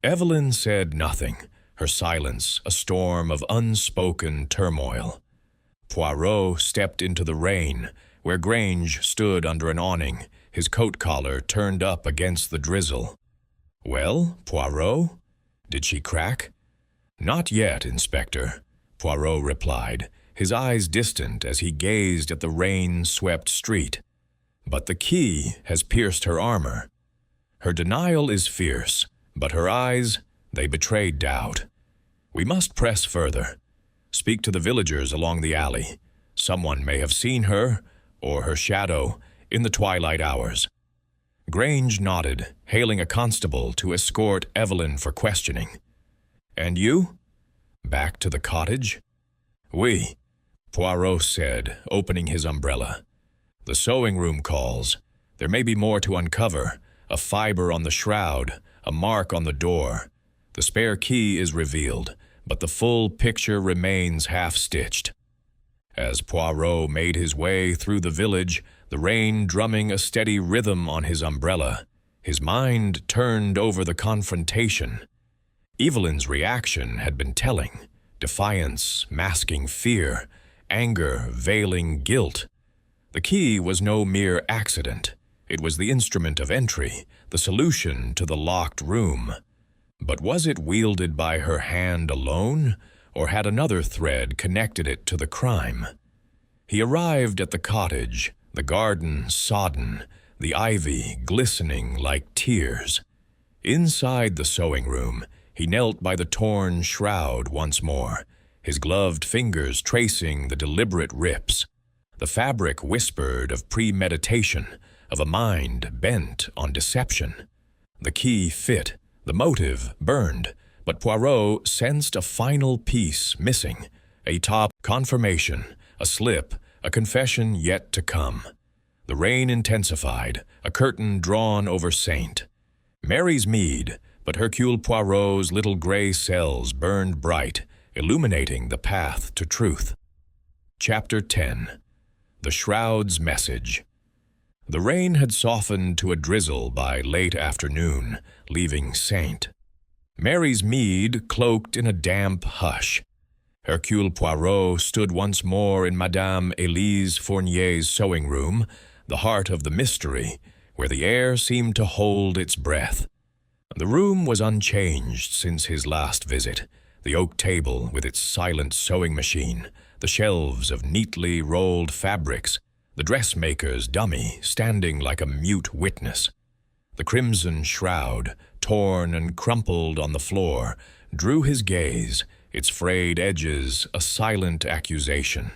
Evelyn said nothing, her silence a storm of unspoken turmoil. Poirot stepped into the rain, where Grange stood under an awning, his coat collar turned up against the drizzle. Well, Poirot? Did she crack? Not yet, Inspector, Poirot replied, his eyes distant as he gazed at the rain-swept street. But the key has pierced her armor. Her denial is fierce, but her eyes, they betray doubt. We must press further. Speak to the villagers along the alley. Someone may have seen her, or her shadow, in the twilight hours. Grange nodded, hailing a constable to escort Evelyn for questioning. And you? Back to the cottage? Oui, Poirot said, opening his umbrella. The sewing room calls. There may be more to uncover. A fiber on the shroud, a mark on the door. The spare key is revealed, but the full picture remains half-stitched. As Poirot made his way through the village, the rain drumming a steady rhythm on his umbrella, his mind turned over the confrontation. Evelyn's reaction had been telling, defiance masking fear, anger veiling guilt. The key was no mere accident. It was the instrument of entry, the solution to the locked room. But was it wielded by her hand alone, or had another thread connected it to the crime? He arrived at the cottage, the garden sodden, the ivy glistening like tears. Inside the sewing room, he knelt by the torn shroud once more, his gloved fingers tracing the deliberate rips. The fabric whispered of premeditation, of a mind bent on deception. The key fit, the motive burned, but Poirot sensed a final piece missing, a top confirmation, a slip, a confession yet to come. The rain intensified, a curtain drawn over Saint. Mary's mead, but Hercule Poirot's little gray cells burned bright, illuminating the path to truth. Chapter 10. The Shroud's Message. The rain had softened to a drizzle by late afternoon, leaving Saint. Mary's mead cloaked in a damp hush. Hercule Poirot stood once more in Madame Elise Fournier's sewing room, the heart of the mystery, where the air seemed to hold its breath. The room was unchanged since his last visit, The oak table with its silent sewing machine, the shelves of neatly rolled fabrics, the dressmaker's dummy standing like a mute witness. The crimson shroud, torn and crumpled on the floor, drew his gaze, its frayed edges a silent accusation.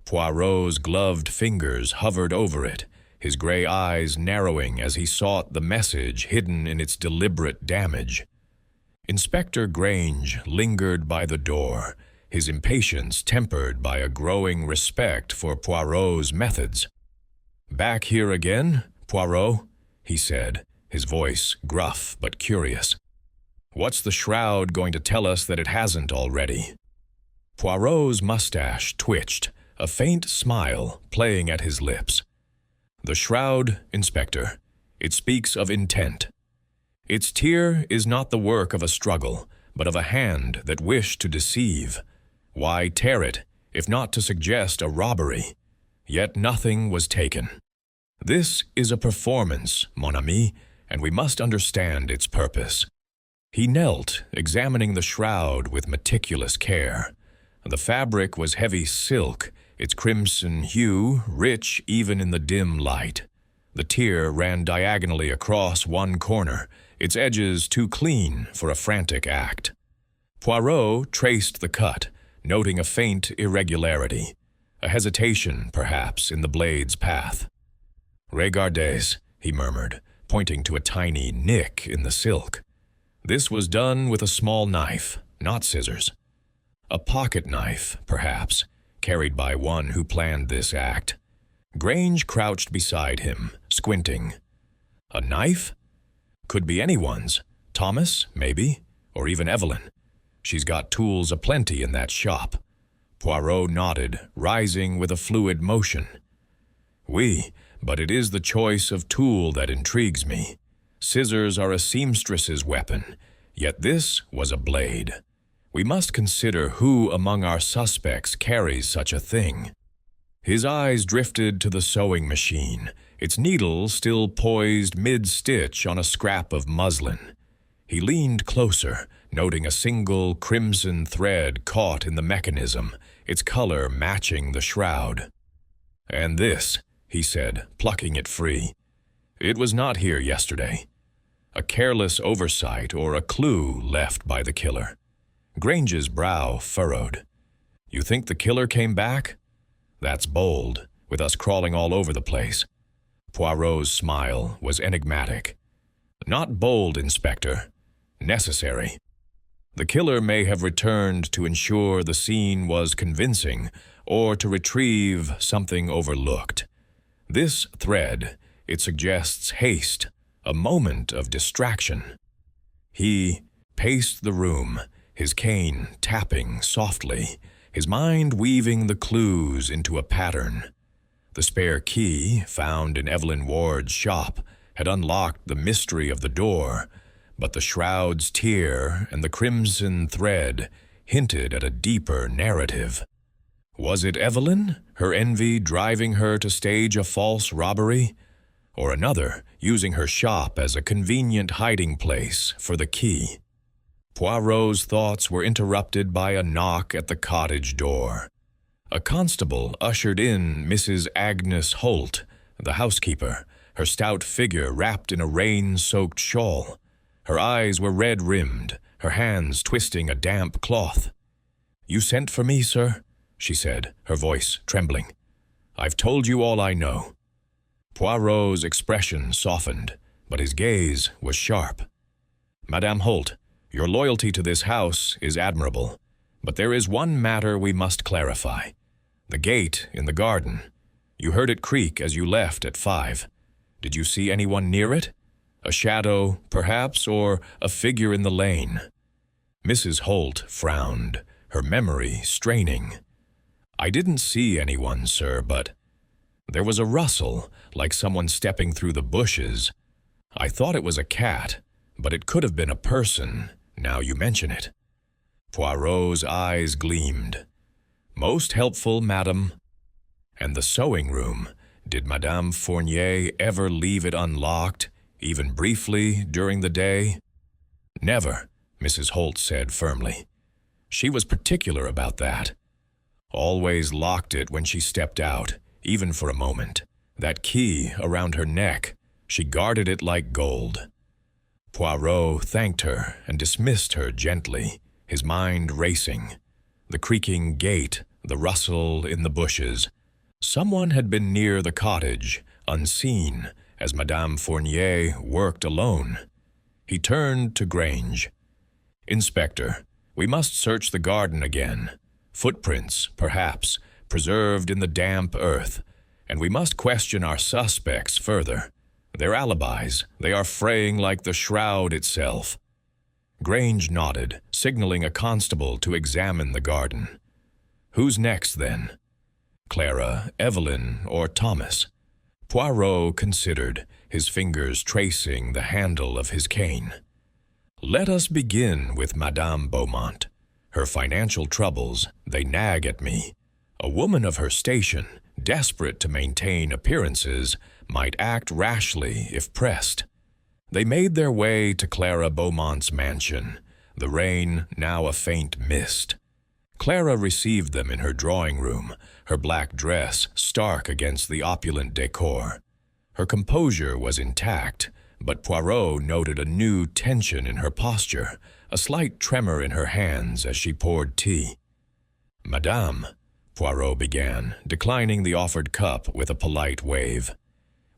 Poirot's gloved fingers hovered over it, his gray eyes narrowing as he sought the message hidden in its deliberate damage. Inspector Grange lingered by the door, his impatience tempered by a growing respect for Poirot's methods. "Back here again, Poirot?" he said, his voice gruff but curious. "What's the Shroud going to tell us that it hasn't already?" Poirot's mustache twitched, a faint smile playing at his lips. "The Shroud, Inspector, it speaks of intent. Its tear is not the work of a struggle, but of a hand that wished to deceive. Why tear it, if not to suggest a robbery? Yet nothing was taken. This is a performance, mon ami, and we must understand its purpose." He knelt, examining the shroud with meticulous care. The fabric was heavy silk, its crimson hue rich even in the dim light. The tear ran diagonally across one corner, its edges too clean for a frantic act. Poirot traced the cut, noting a faint irregularity, a hesitation, perhaps, in the blade's path. "Regardez," he murmured, pointing to a tiny nick in the silk. This was done with a small knife, not scissors. A pocket knife, perhaps, carried by one who planned this act. Grange crouched beside him, squinting. A knife? Could be anyone's. Thomas, maybe, or even Evelyn. She's got tools aplenty in that shop. Poirot nodded, rising with a fluid motion. "Oui, but it is the choice of tool that intrigues me. Scissors are a seamstress's weapon, yet this was a blade. We must consider who among our suspects carries such a thing." His eyes drifted to the sewing machine, its needle still poised mid-stitch on a scrap of muslin. He leaned closer, noting a single crimson thread caught in the mechanism, its color matching the shroud. "And this," he said, plucking it free. "It was not here yesterday. A careless oversight or a clue left by the killer." Grange's brow furrowed. "You think the killer came back? That's bold, with us crawling all over the place." Poirot's smile was enigmatic. "Not bold, Inspector. Necessary. The killer may have returned to ensure the scene was convincing or to retrieve something overlooked. This thread, it suggests haste, a moment of distraction." He paced the room, his cane tapping softly, his mind weaving the clues into a pattern. The spare key, found in Evelyn Ward's shop, had unlocked the mystery of the door, but the shroud's tear and the crimson thread hinted at a deeper narrative. Was it Evelyn, her envy driving her to stage a false robbery? Or another, using her shop as a convenient hiding place for the key? Poirot's thoughts were interrupted by a knock at the cottage door. A constable ushered in Mrs. Agnes Holt, the housekeeper, her stout figure wrapped in a rain-soaked shawl. Her eyes were red-rimmed, her hands twisting a damp cloth. "You sent for me, sir?" she said, her voice trembling. "I've told you all I know." Poirot's expression softened, but his gaze was sharp. "Madame Holt, your loyalty to this house is admirable, but there is one matter we must clarify. The gate in the garden. You heard it creak as you left at 5. Did you see anyone near it? A shadow, perhaps, or a figure in the lane?" Mrs. Holt frowned, her memory straining. "I didn't see anyone, sir, but there was a rustle, like someone stepping through the bushes. I thought it was a cat, but it could have been a person, now you mention it." Poirot's eyes gleamed. "Most helpful, madam." "And the sewing room, did Madame Fournier ever leave it unlocked, even briefly, during the day?" "Never," Mrs. Holt said firmly. She was particular about that. Always locked it when she stepped out, even for a moment. That key around her neck, she guarded it like gold. Poirot thanked her and dismissed her gently, his mind racing. The creaking gate, the rustle in the bushes. Someone had been near the cottage, unseen, as Madame Fournier worked alone. He turned to Grange. "Inspector, we must search the garden again. Footprints, perhaps, preserved in the damp earth, and we must question our suspects further. Their alibis, they are fraying like the Shroud itself." Grange nodded, signaling a constable to examine the garden. "Who's next, then? Clara, Evelyn, or Thomas?" Poirot considered, his fingers tracing the handle of his cane. "Let us begin with Madame Beaumont. Her financial troubles, they nag at me. A woman of her station, desperate to maintain appearances, might act rashly if pressed." They made their way to Clara Beaumont's mansion, the rain now a faint mist. Clara received them in her drawing room, her black dress stark against the opulent decor. Her composure was intact, but Poirot noted a new tension in her posture, a slight tremor in her hands as she poured tea. "Madame," Poirot began, declining the offered cup with a polite wave.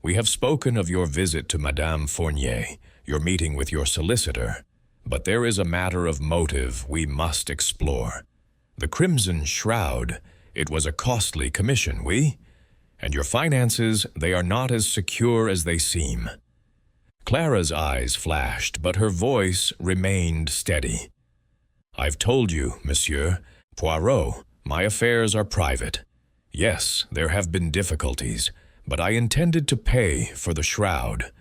"We have spoken of your visit to Madame Fournier, your meeting with your solicitor, but there is a matter of motive we must explore. The Crimson Shroud, it was a costly commission, oui? And your finances, they are not as secure as they seem." Clara's eyes flashed, but her voice remained steady. "I've told you, Monsieur, Poirot, my affairs are private. Yes, there have been difficulties, but I intended to pay for the Shroud.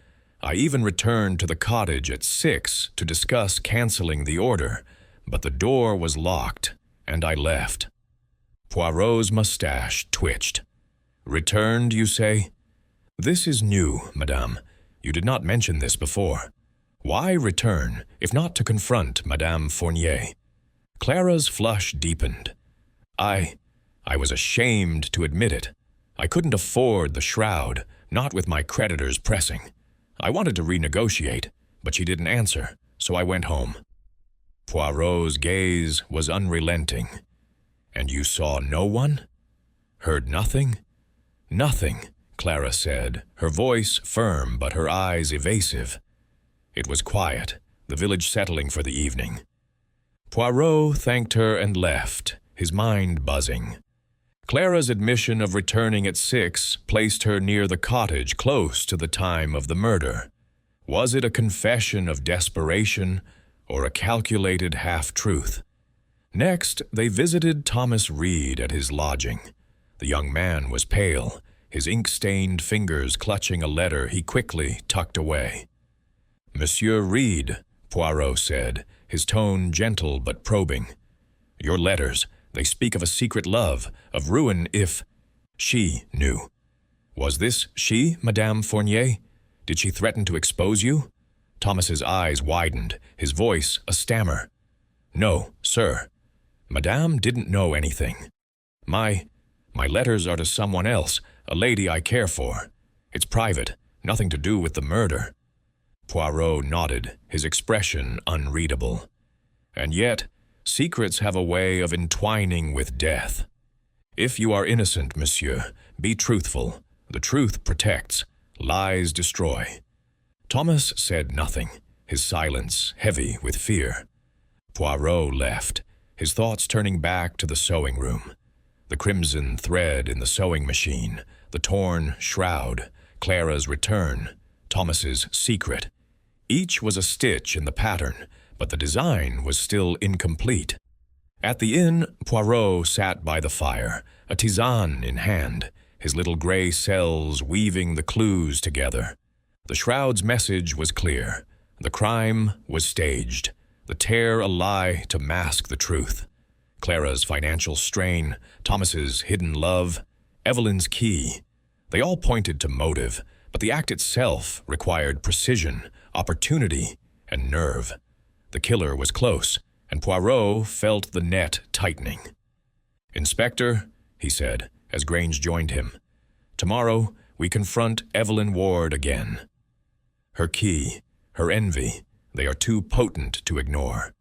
I even returned to the cottage at 6 to discuss canceling the order, but the door was locked, and I left." Poirot's mustache twitched. "Returned, you say?" "This is new, Madame. You did not mention this before. Why return, if not to confront Madame Fournier?" Clara's flush deepened. I was ashamed to admit it. I couldn't afford the Shroud, not with my creditors pressing. I wanted to renegotiate, but she didn't answer, so I went home." Poirot's gaze was unrelenting. "And you saw no one? Heard nothing?" "Nothing," Clara said, her voice firm but her eyes evasive. It was quiet, the village settling for the evening. Poirot thanked her and left, his mind buzzing. Clara's admission of returning at 6 placed her near the cottage close to the time of the murder. Was it a confession of desperation or a calculated half-truth? Next, they visited Thomas Reed at his lodging. The young man was pale, his ink-stained fingers clutching a letter he quickly tucked away. "Monsieur Reed," Poirot said, his tone gentle but probing. "Your letters, they speak of a secret love, of ruin if—" "She knew. Was this she, Madame Fournier? Did she threaten to expose you?" Thomas's eyes widened, his voice a stammer. "No, sir. Madame didn't know anything. My letters are to someone else, a lady I care for. It's private, nothing to do with the murder." Poirot nodded, his expression unreadable. "And yet, secrets have a way of entwining with death. If you are innocent, monsieur, be truthful. The truth protects, lies destroy." Thomas said nothing, his silence heavy with fear. Poirot left, his thoughts turning back to the sewing room. The crimson thread in the sewing machine, the torn shroud, Clara's return, Thomas's secret. Each was a stitch in the pattern, but the design was still incomplete. At the inn, Poirot sat by the fire, a tisane in hand, his little gray cells weaving the clues together. The Shroud's message was clear. The crime was staged, the tear a lie to mask the truth. Clara's financial strain, Thomas's hidden love, Evelyn's key. They all pointed to motive, but the act itself required precision, opportunity, and nerve. The killer was close, and Poirot felt the net tightening. "Inspector," he said, as Grange joined him, "tomorrow we confront Evelyn Ward again. Her key, her envy, they are too potent to ignore.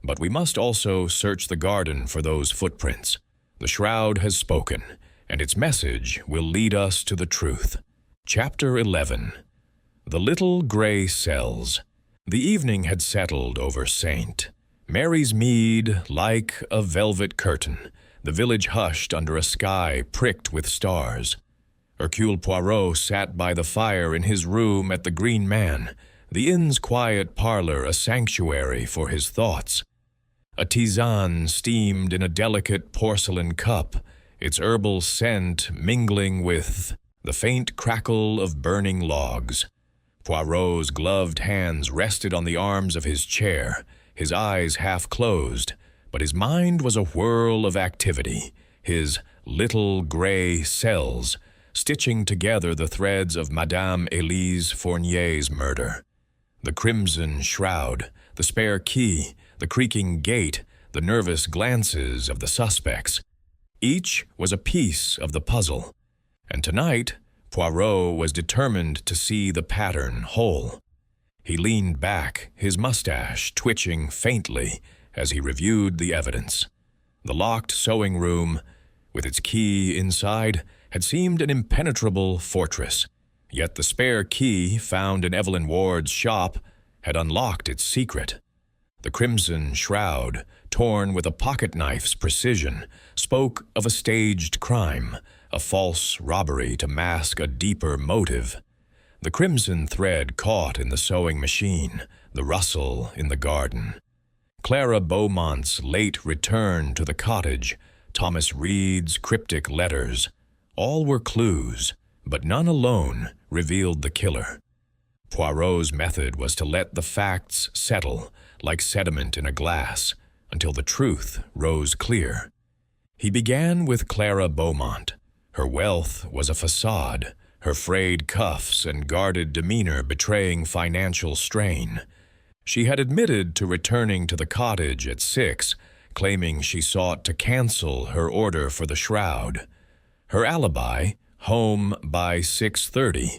But we must also search the garden for those footprints. The Shroud has spoken, and its message will lead us to the truth." Chapter 11. The Little Grey Cells. The evening had settled over St. Mary's Mead like a velvet curtain, the village hushed under a sky pricked with stars. Hercule Poirot sat by the fire in his room at the Green Man, the inn's quiet parlor a sanctuary for his thoughts. A tisane steamed in a delicate porcelain cup, its herbal scent mingling with the faint crackle of burning logs. Poirot's gloved hands rested on the arms of his chair, his eyes half closed, but his mind was a whirl of activity, his little grey cells, stitching together the threads of Madame Elise Fournier's murder. The crimson shroud, the spare key, the creaking gate, the nervous glances of the suspects. Each was a piece of the puzzle, and tonight Poirot was determined to see the pattern whole. He leaned back, his mustache twitching faintly as he reviewed the evidence. The locked sewing room, with its key inside, had seemed an impenetrable fortress, yet the spare key found in Evelyn Ward's shop had unlocked its secret. The crimson shroud, torn with a pocket-knife's precision, spoke of a staged crime, a false robbery to mask a deeper motive. The crimson thread caught in the sewing machine, the rustle in the garden. Clara Beaumont's late return to the cottage, Thomas Reed's cryptic letters, all were clues, but none alone revealed the killer. Poirot's method was to let the facts settle, like sediment in a glass, until the truth rose clear. He began with Clara Beaumont. Her wealth was a facade, her frayed cuffs and guarded demeanor betraying financial strain. She had admitted to returning to the cottage at 6, claiming she sought to cancel her order for the Shroud. Her alibi, home by 6:30,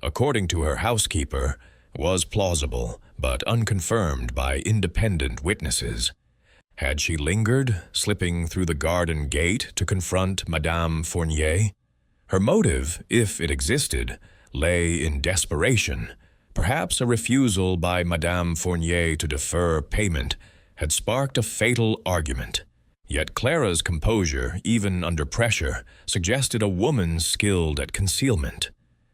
according to her housekeeper, was plausible, but unconfirmed by independent witnesses. Had she lingered, slipping through the garden gate to confront Madame Fournier? Her motive, if it existed, lay in desperation. Perhaps a refusal by Madame Fournier to defer payment had sparked a fatal argument. Yet Clara's composure, even under pressure, suggested a woman skilled at concealment.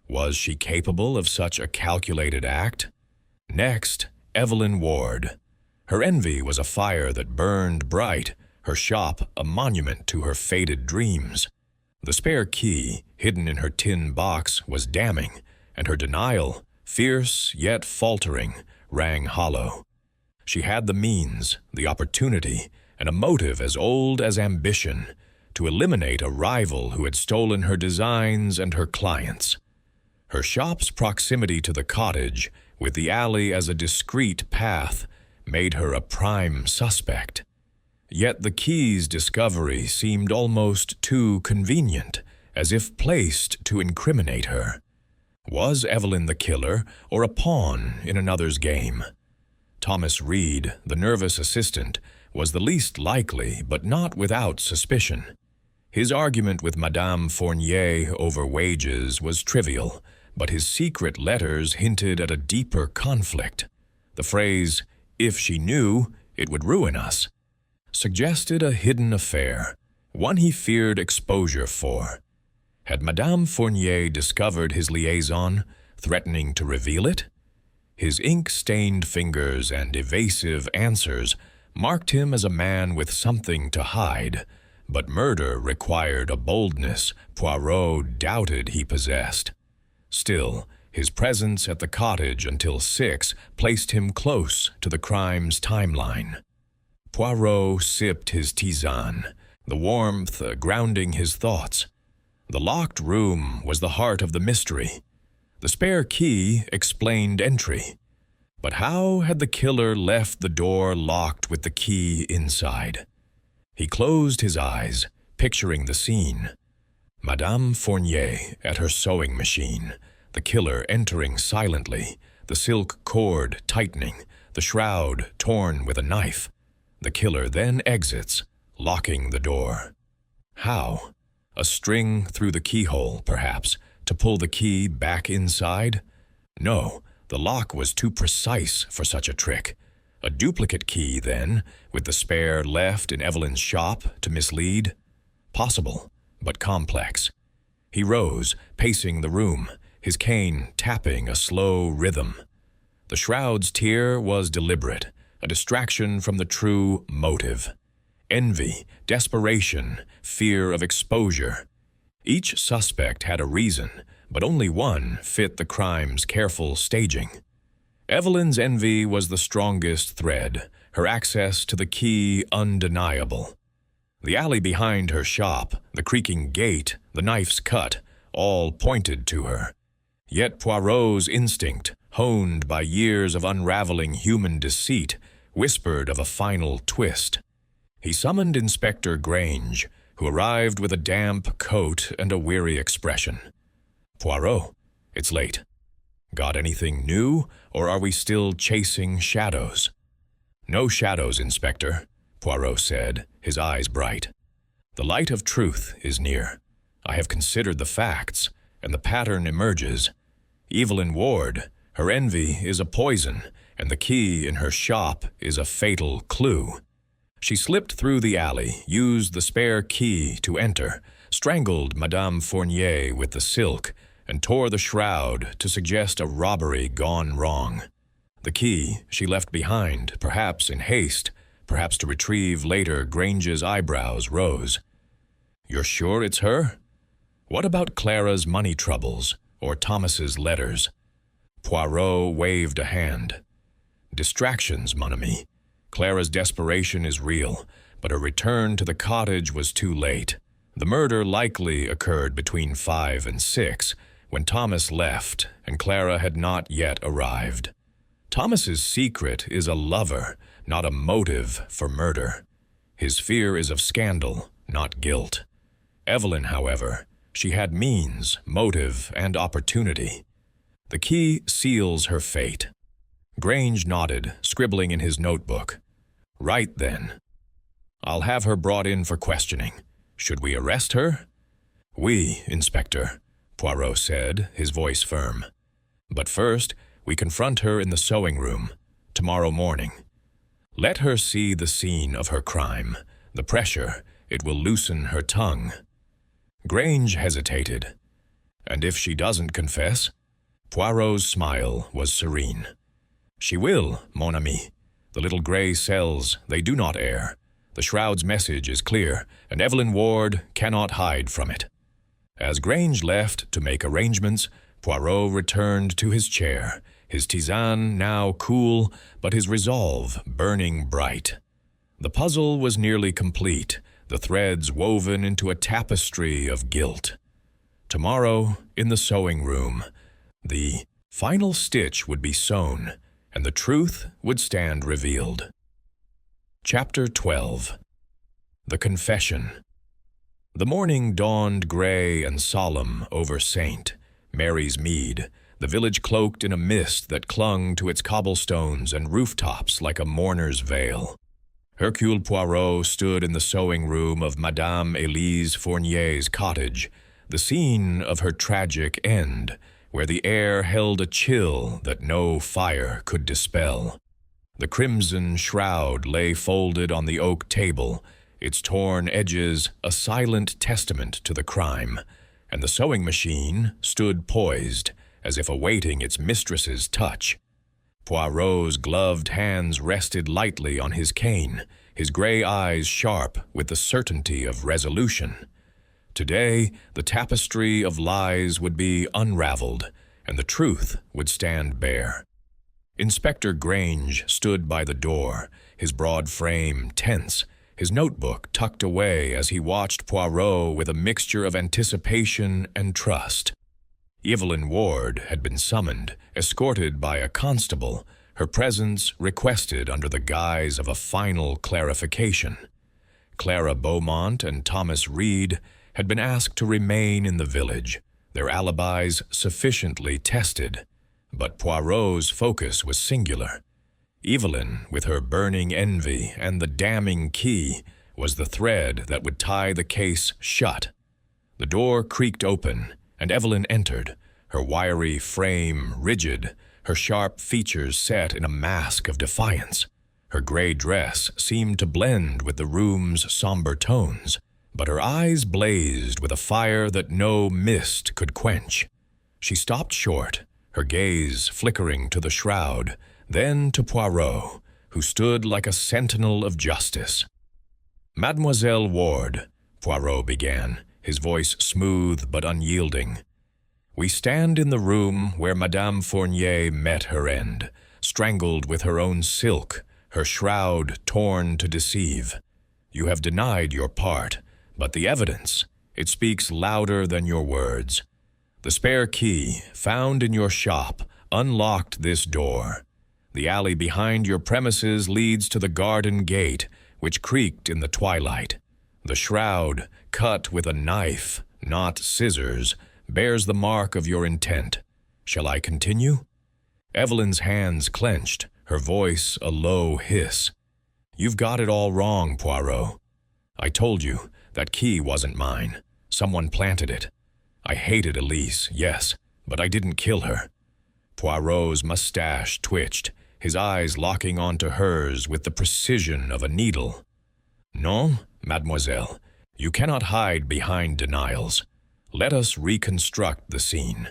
Was she capable of such a calculated act? Next, Evelyn Ward. Her envy was a fire that burned bright, her shop a monument to her faded dreams. The spare key, hidden in her tin box, was damning, and her denial, fierce yet faltering, rang hollow. She had the means, the opportunity, and a motive as old as ambition, to eliminate a rival who had stolen her designs and her clients. Her shop's proximity to the cottage, with the alley as a discreet path, made her a prime suspect. Yet the key's discovery seemed almost too convenient, as if placed to incriminate her. Was Evelyn the killer, or a pawn in another's game? Thomas Reed, the nervous assistant, was the least likely, but not without suspicion. His argument with Madame Fournier over wages was trivial, but his secret letters hinted at a deeper conflict. The phrase, "If she knew, it would ruin us," suggested a hidden affair, one he feared exposure for. Had Madame Fournier discovered his liaison, threatening to reveal it? His ink-stained fingers and evasive answers marked him as a man with something to hide, but murder required a boldness Poirot doubted he possessed. Still, his presence at the cottage until 6 placed him close to the crime's timeline. Poirot sipped his tisane, the warmth grounding his thoughts. The locked room was the heart of the mystery. The spare key explained entry. But how had the killer left the door locked with the key inside? He closed his eyes, picturing the scene. Madame Fournier at her sewing machine, the killer entering silently, the silk cord tightening, the shroud torn with a knife. The killer then exits, locking the door. How? A string through the keyhole, perhaps, to pull the key back inside? No, the lock was too precise for such a trick. A duplicate key, then, with the spare left in Evelyn's shop to mislead? Possible, but complex. He rose, pacing the room, his cane tapping a slow rhythm. The shroud's tear was deliberate, a distraction from the true motive. Envy, desperation, fear of exposure. Each suspect had a reason, but only one fit the crime's careful staging. Evelyn's envy was the strongest thread, her access to the key undeniable. The alley behind her shop, the creaking gate, the knife's cut, all pointed to her. Yet Poirot's instinct, honed by years of unraveling human deceit, whispered of a final twist. He summoned Inspector Grange, who arrived with a damp coat and a weary expression. "Poirot, it's late. Got anything new, or are we still chasing shadows?" "No shadows, Inspector," Poirot said, his eyes bright. "The light of truth is near. I have considered the facts, and the pattern emerges. Evelyn Ward, her envy is a poison, and the key in her shop is a fatal clue. She slipped through the alley, used the spare key to enter, strangled Madame Fournier with the silk, and tore the shroud to suggest a robbery gone wrong. The key she left behind, perhaps in haste, perhaps to retrieve later. Grange's eyebrows rose. "You're sure it's her? What about Clara's money troubles, or Thomas's letters?" Poirot waved a hand. "Distractions, mon ami. Clara's desperation is real, but her return to the cottage was too late. The murder likely occurred between 5 and 6, when Thomas left and Clara had not yet arrived. Thomas's secret is a lover, not a motive for murder. His fear is of scandal, not guilt. Evelyn, however, she had means, motive, and opportunity. The key seals her fate." Grange nodded, scribbling in his notebook. "Right then. I'll have her brought in for questioning. Should we arrest her?" "Oui, Inspector," Poirot said, his voice firm. "But first, we confront her in the sewing room, tomorrow morning. Let her see the scene of her crime. The pressure, it will loosen her tongue." Grange hesitated. "And if she doesn't confess?" Poirot's smile was serene. "She will, mon ami. The little gray cells, they do not err. The shroud's message is clear, and Evelyn Ward cannot hide from it." As Grange left to make arrangements, Poirot returned to his chair, his tisane now cool, but his resolve burning bright. The puzzle was nearly complete, the threads woven into a tapestry of guilt. Tomorrow, in the sewing room, the final stitch would be sewn, and the truth would stand revealed. Chapter 12. The Confession. The morning dawned gray and solemn over St. Mary's Mead, the village cloaked in a mist that clung to its cobblestones and rooftops like a mourner's veil. Hercule Poirot stood in the sewing room of Madame Elise Fournier's cottage, the scene of her tragic end, where the air held a chill that no fire could dispel. The crimson shroud lay folded on the oak table, its torn edges a silent testament to the crime, and the sewing machine stood poised, as if awaiting its mistress's touch. Poirot's gloved hands rested lightly on his cane, his gray eyes sharp with the certainty of resolution. Today, the tapestry of lies would be unraveled, and the truth would stand bare. Inspector Grange stood by the door, his broad frame tense, his notebook tucked away as he watched Poirot with a mixture of anticipation and trust. Evelyn Ward had been summoned, escorted by a constable, her presence requested under the guise of a final clarification. Clara Beaumont and Thomas Reed had been asked to remain in the village, their alibis sufficiently tested, but Poirot's focus was singular. Evelyn, with her burning envy and the damning key, was the thread that would tie the case shut. The door creaked open, and Evelyn entered, her wiry frame rigid, her sharp features set in a mask of defiance. Her gray dress seemed to blend with the room's somber tones, but her eyes blazed with a fire that no mist could quench. She stopped short, her gaze flickering to the shroud, then to Poirot, who stood like a sentinel of justice. "Mademoiselle Ward," Poirot began, his voice smooth but unyielding, "we stand in the room where Madame Fournier met her end, strangled with her own silk, her shroud torn to deceive. You have denied your part, but the evidence, it speaks louder than your words. The spare key, found in your shop, unlocked this door. The alley behind your premises leads to the garden gate, which creaked in the twilight. The shroud, cut with a knife, not scissors, bears the mark of your intent. Shall I continue?" Evelyn's hands clenched, her voice a low hiss. "You've got it all wrong, Poirot. I told you, that key wasn't mine. Someone planted it. I hated Elise, yes, but I didn't kill her." Poirot's mustache twitched, his eyes locking onto hers with the precision of a needle. "Non, mademoiselle, you cannot hide behind denials. Let us reconstruct the scene.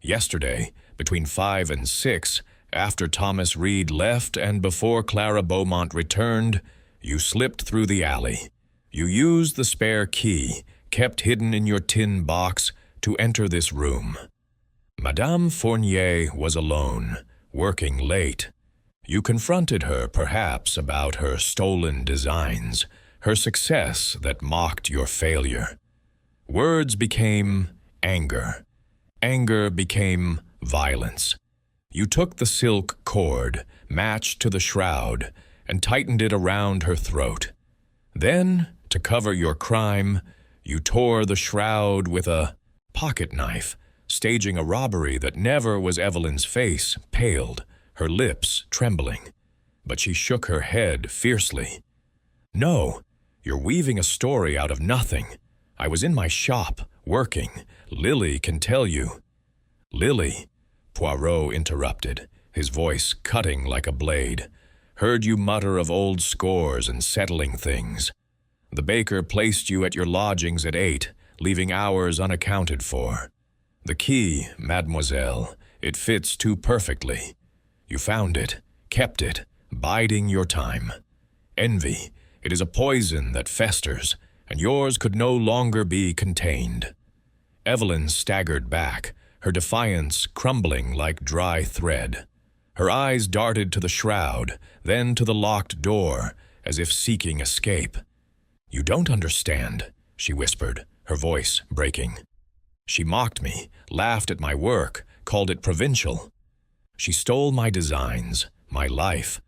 Yesterday, between 5 and 6, after Thomas Reed left and before Clara Beaumont returned, you slipped through the alley. You used the spare key, kept hidden in your tin box, to enter this room. Madame Fournier was alone, working late. You confronted her, perhaps, about her stolen designs, her success that mocked your failure. Words became anger. Anger became violence. You took the silk cord, matched to the shroud, and tightened it around her throat. Then, to cover your crime, you tore the shroud with a pocket knife, staging a robbery that never was. Evelyn's face paled, her lips trembling, but she shook her head fiercely. "No, you're weaving a story out of nothing. I was in my shop, working. Lily can tell you." "Lily," Poirot interrupted, his voice cutting like a blade, "heard you mutter of old scores and settling things. The baker placed you at your lodgings at 8, leaving hours unaccounted for. The key, mademoiselle, it fits too perfectly. You found it, kept it, biding your time. Envy, it is a poison that festers, and yours could no longer be contained." Evelyn staggered back, her defiance crumbling like dry thread. Her eyes darted to the shroud, then to the locked door, as if seeking escape. "You don't understand," she whispered, her voice breaking. "She mocked me, laughed at my work, called it provincial. She stole my designs, my life.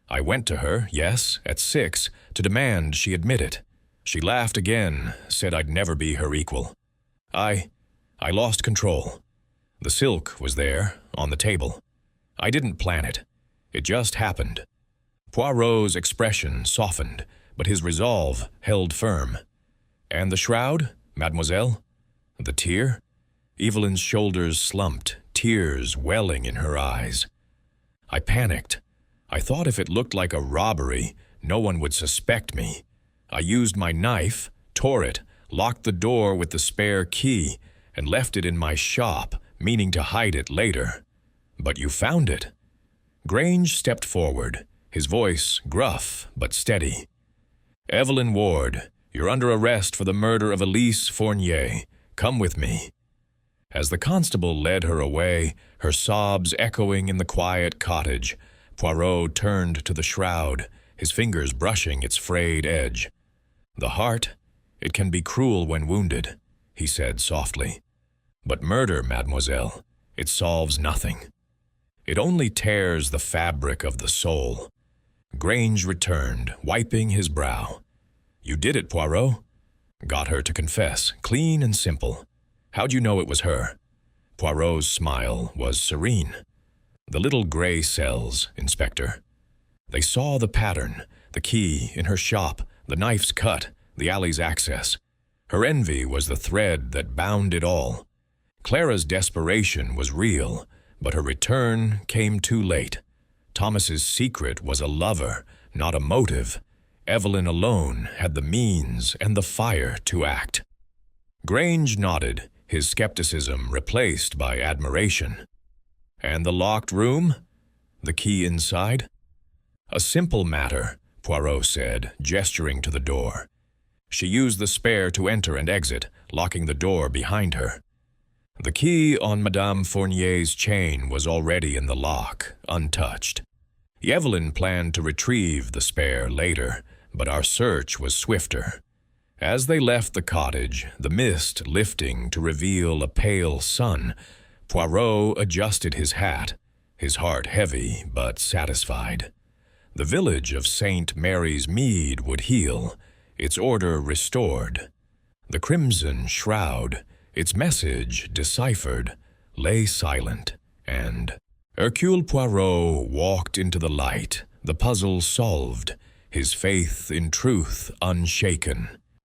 I went to her, yes, at 6, to demand she admit it. She laughed again, said I'd never be her equal. I lost control. The silk was there, on the table. I didn't plan it. It just happened." Poirot's expression softened, but his resolve held firm. "And the shroud, mademoiselle? The tear?" Evelyn's shoulders slumped, tears welling in her eyes. "I panicked. I thought if it looked like a robbery, no one would suspect me. I used my knife, tore it, locked the door with the spare key, and left it in my shop, meaning to hide it later. But you found it." Grange stepped forward, his voice gruff but steady. "Evelyn Ward, you're under arrest for the murder of Elise Fournier. Come with me." As the constable led her away, her sobs echoing in the quiet cottage, Poirot turned to the shroud, his fingers brushing its frayed edge. "The heart, it can be cruel when wounded," he said softly. "But murder, mademoiselle, it solves nothing. It only tears the fabric of the soul. Grange returned, wiping his brow. You did it, Poirot. Got her to confess, clean and simple. How'd you know it was her? Poirot's smile was serene. The little gray cells, Inspector. They saw the pattern, the key in her shop, the knife's cut, the alley's access. Her envy was the thread that bound it all. Clara's desperation was real, but her return came too late. Thomas's secret was a lover, not a motive. Evelyn alone had the means and the fire to act. Grange nodded, his skepticism replaced by admiration. And the locked room? The key inside? A simple matter, Poirot said, gesturing to the door. She used the spare to enter and exit, locking the door behind her. The key on Madame Fournier's chain was already in the lock, untouched. Evelyn planned to retrieve the spare later, but our search was swifter. As they left the cottage, the mist lifting to reveal a pale sun, Poirot adjusted his hat, his heart heavy but satisfied. The village of St. Mary's Mead would heal, its order restored. The crimson shroud, its message deciphered, lay silent, and Hercule Poirot walked into the light, the puzzle solved, his faith in truth unshaken.